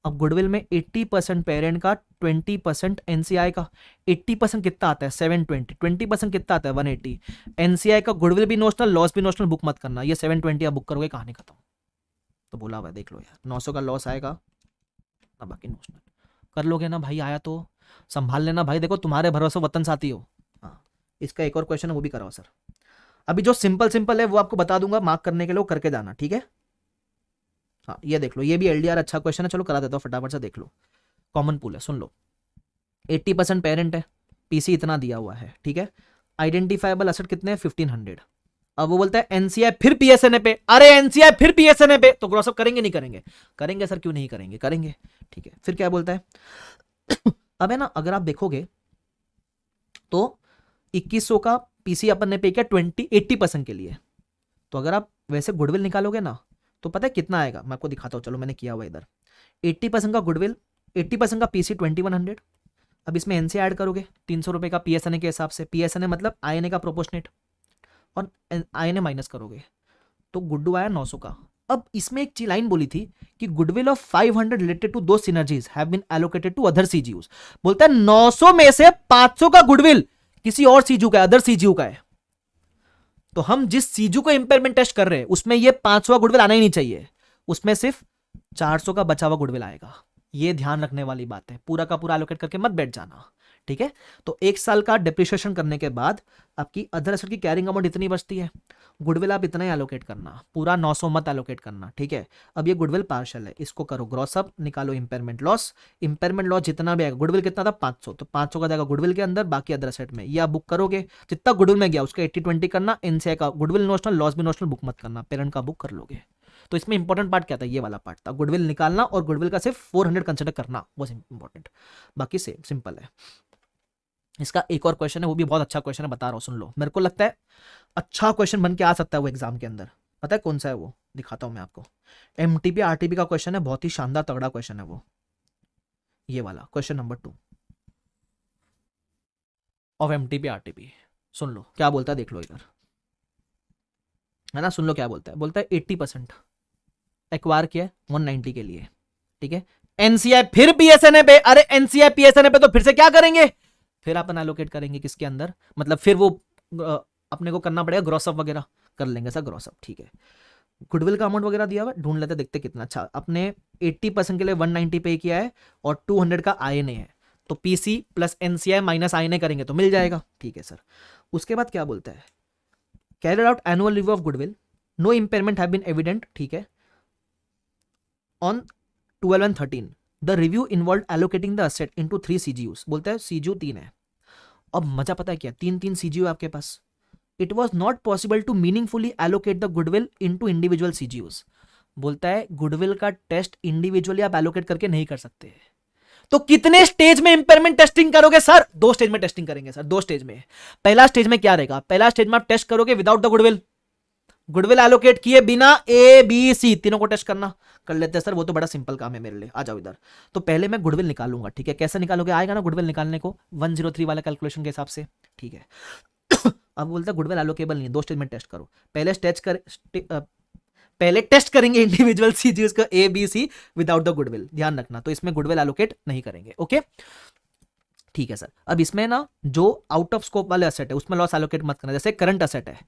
अब गुडविल में 80% पेरेंट का, 20% एनसीआई का, 80% कितना आता है? 720, 20% कितना आता है? 180। एनसीआई का गुडविल भी नोशनल, लॉस भी नोशनल, बुक मत करना, ये 720 आप बुक करोगे, कहानी खत्म। तो बोला हुआ देख लो यार, 900 का लॉस आएगा, अब बाकी नोशनल कर लोगे ना भाई? आया तो संभाल लेना भाई, देखो तुम्हारे भरोसे वतन साथी हो। हाँ, इसका एक और क्वेश्चन है, वो भी कराओ सर। अभी जो सिंपल है वो आपको बता दूंगा, मार्क करने के लिए करके जाना, ठीक है? हाँ, ये देख लो, ये भी एलडीआर अच्छा क्वेश्चन है, चलो करा देता हूँ फटाफट से, देख लो। कॉमन पूल है, सुन लो। 80% पेरेंट है, पीसी इतना दिया हुआ है, ठीक है? आइडेंटिफाइबल असेट कितने हैं? 1,500, अब वो बोलता है एनसीआई फिर पीएसएनए पे, अरे एनसीआई फिर पीएसएनए पे, तो ग्रॉस अप करेंगे नहीं करेंगे? करेंगे सर, क्यों नहीं करेंगे, करेंगे। ठीक है, फिर क्या बोलता है अब है ना, अगर आप देखोगे तो 2100 का पीसी अपन ने पे किया 80% के लिए, तो अगर आप वैसे गुडविल निकालोगे ना तो पता है कितना आएगा, मैं आपको दिखाता हूँ, चलो मैंने किया हुआ इधर। 80% का गुडविल, 80% का पीसी 2100, अब इसमें एनसी ऐड करोगे 300 रुपए का पीएसएनए के हिसाब से, पीएसएनए मतलब आईएनए का प्रोपोर्शनेट, और आईएनए माइनस करोगे तो गुड्डू आया 900 का। अब इसमें एक लाइन बोली थी कि गुडविल ऑफ 500 रिलेटेड टू दो synergies have been allocated to other CGUs. बोलता है 900 में से 500 का गुडविल किसी और सीजीयू का है, अदर सीजीयू का है। तो हम जिस सीजीयू को इंपेयरमेंट टेस्ट कर रहे हैं उसमें ये 500 का गुडविल आना ही नहीं चाहिए, उसमें सिर्फ 400 का बचा हुआ गुडविल आएगा। ये ध्यान रखने वाली बात है, पूरा का पूरा एलोकेट करके मत बैठ जाना, ठीक है। तो 1 साल का डिप्रिसिएशन करने के बाद आपकी अदर एसेट की कैरिंग अमाउंट इतनी बचती है, गुडविल आप इतना ही एलोकेट करना, पूरा 900 मत एलोकेट करना, ठीक है। अब ये गुडविल पार्शियल है, इसको करो ग्रॉस अप, निकालो इंपेयरमेंट लॉस। इंपेयरमेंट लॉस जितना भी आएगा, गुडविल कितना था 500, तो 500 का जाएगा गुडविल के अंदर, बाकी अदर एसेट में। ये आप बुक करोगे, जितना गुडविल में गया उसका 80-20 करना, एनसीआई का गुडविल नोशनल, लॉस भी नोशनल बुक मत करना, पेरेंट का बुक कर लोगे। तो इसमें इंपॉर्टेंट पार्ट क्या था, ये वाला पार्ट था, गुडविल निकालना और गुडविल का सिर्फ 400 कंसिडर करना, वो इंपॉर्टेंट, बाकी सेम सिंपल है। इसका एक और क्वेश्चन है, वो भी बहुत अच्छा क्वेश्चन है, बता रहा हूं सुन लो, मेरे को लगता है अच्छा क्वेश्चन बन के आ सकता है वो एग्जाम के अंदर। पता है कौन सा है वो, दिखाता हूं मैं आपको। एमटीपी आरटीपी का क्वेश्चन है, बहुत ही शानदार तगड़ा क्वेश्चन है वो, ये वाला question number 2 of MTP RTP. सुन लो क्या बोलता है, देख लो इधर, है ना, सुन लो क्या बोलता है। बोलता है 80% एक्वायर किया है 190 के लिए, ठीक है। एनसीआई फिर पीएसएनए पे, अरे एनसीआई पीएसएनए पे तो फिर से क्या करेंगे, फिर अपन एलोकेट करेंगे किसके अंदर, मतलब फिर वो अपने को करना पड़ेगा ग्रॉसअप वगैरह, कर लेंगे सर ग्रॉसअप, ठीक है। गुडविल का अमाउंट वगैरह दिया हुआ ढूंढ लेते, देखते कितना। अच्छा, अपने 80% के लिए 190 पे किया है और 200 का आईएनए है, तो PC plus NCI minus INA करेंगे तो मिल जाएगा, ठीक है सर। उसके बाद क्या बोलता है, carried out annual review of goodwill, no impairment have been evident, ठीक है, on 12 and 13 the review involve allocating the asset into 3 CGUs. बोलता है सीजीयू 3 है। अब मजा पता है क्या, 3 सीजीयू आपके पास। It was not possible to meaningfully allocate the goodwill into individual CGUs. बोलता है गुडविल का टेस्ट इंडिविजुअली आप एलोकेट करके नहीं कर सकते। तो कितने स्टेज में इंपेयरमेंट टेस्टिंग करोगे सर, 2 स्टेज में टेस्टिंग करेंगे सर, 2 स्टेज में। पहला स्टेज में क्या रहेगा, पहला स्टेज में आप टेस्ट करोगे without the goodwill, goodwill allocate किए बिना ए बी सी तीनों को टेस्ट करना, कर लेते हैं सर, वो तो बड़ा सिंपल काम है मेरे लिए, आ जाओ इधर। तो पहले मैं गुडविल निकालूंगा, ठीक है। कैसे निकालोगे, आएगा ना गुडविल निकालने को 103 वाला कैलकुलेशन के हिसाब से, ठीक है। अब बोलता है गुडविल एलोकेबल नहीं है, 2 स्टेज में टेस्ट करो। पहले टेस्ट करेंगे इंडिविजुअल सीजीज का A B C without the goodwill, ध्यान रखना। तो इसमें गुडविल एलोकेट नहीं करेंगे, ओके, ठीक है सर। अब इसमें ना जो आउट ऑफ स्कोप वाले असेट है उसमें लॉस एलोकेट मत करना, जैसे करंट असेट है,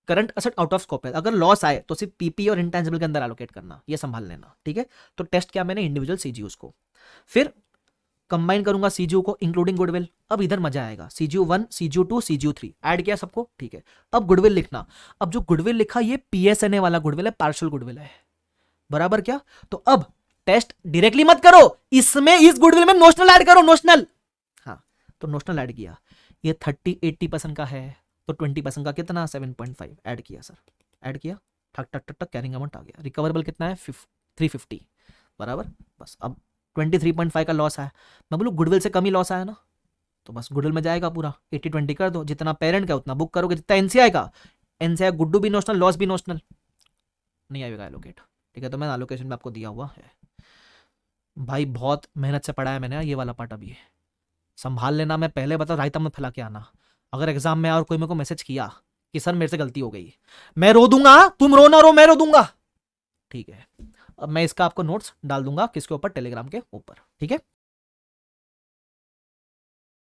current asset out of scope है, अगर लॉस आए तो सिर्फ पीपी और इंटेंजिबल के अंदर एलोकेट करना, ये संभाल लेना, ठीक है। तो टेस्ट किया मैंने इंडिविजुअल सीजीयूज को, फिर कंबाइन करूंगा सीजीयू को इंक्लूडिंग गुडविल। अब इधर मजा आएगा, सीजीयू 1 सीजीयू 2 सीजीयू 3 ऐड किया सबको, ठीक है। अब गुडविल लिखना, अब जो गुडविल लिखा ये पीएसएनए वाला गुडविल है, पार्शियल गुडविल है, बराबर क्या। तो अब टेस्ट डायरेक्टली मत करो, इसमें इस गुडविल में नोशनल ऐड करो, नोशनल, हाँ तो नोशनल ऐड किया, ये 30-80% का है, तो 20% का कितना 7.5 ऐड किया सर, ऐड किया, ठक ठक ठक ठक कैरिंग अमाउंट आ गया। रिकवरेबल कितना है 350, बराबर। बस अब 23.5 का लॉस आया, मैं बोलूँ गुडविल से कम ही लॉस आया ना, तो बस गुडविल में जाएगा पूरा 80-20 कर दो, जितना पेरेंट का उतना बुक करोगे, जितना एनसीआई का, एनसीआई गुड्डू भी नोशनल, लॉस भी नोशनल, नहीं आएगा एलोकेट, ठीक है। तो मैंने एलोकेशन में आपको दिया हुआ है भाई, बहुत मेहनत से पढ़ा है मैंने ये वाला पार्ट, अभी संभाल लेना। मैं पहले बता रायता मत फैला के आना, अगर एग्जाम में और कोई मेरे को मैसेज किया कि सर मेरे से गलती हो गई, मैं रो दूंगा, तुम रो ना रो मैं रो दूंगा, ठीक है। अब मैं इसका आपको नोट्स डाल दूंगा किसके ऊपर, टेलीग्राम के ऊपर, ठीक है।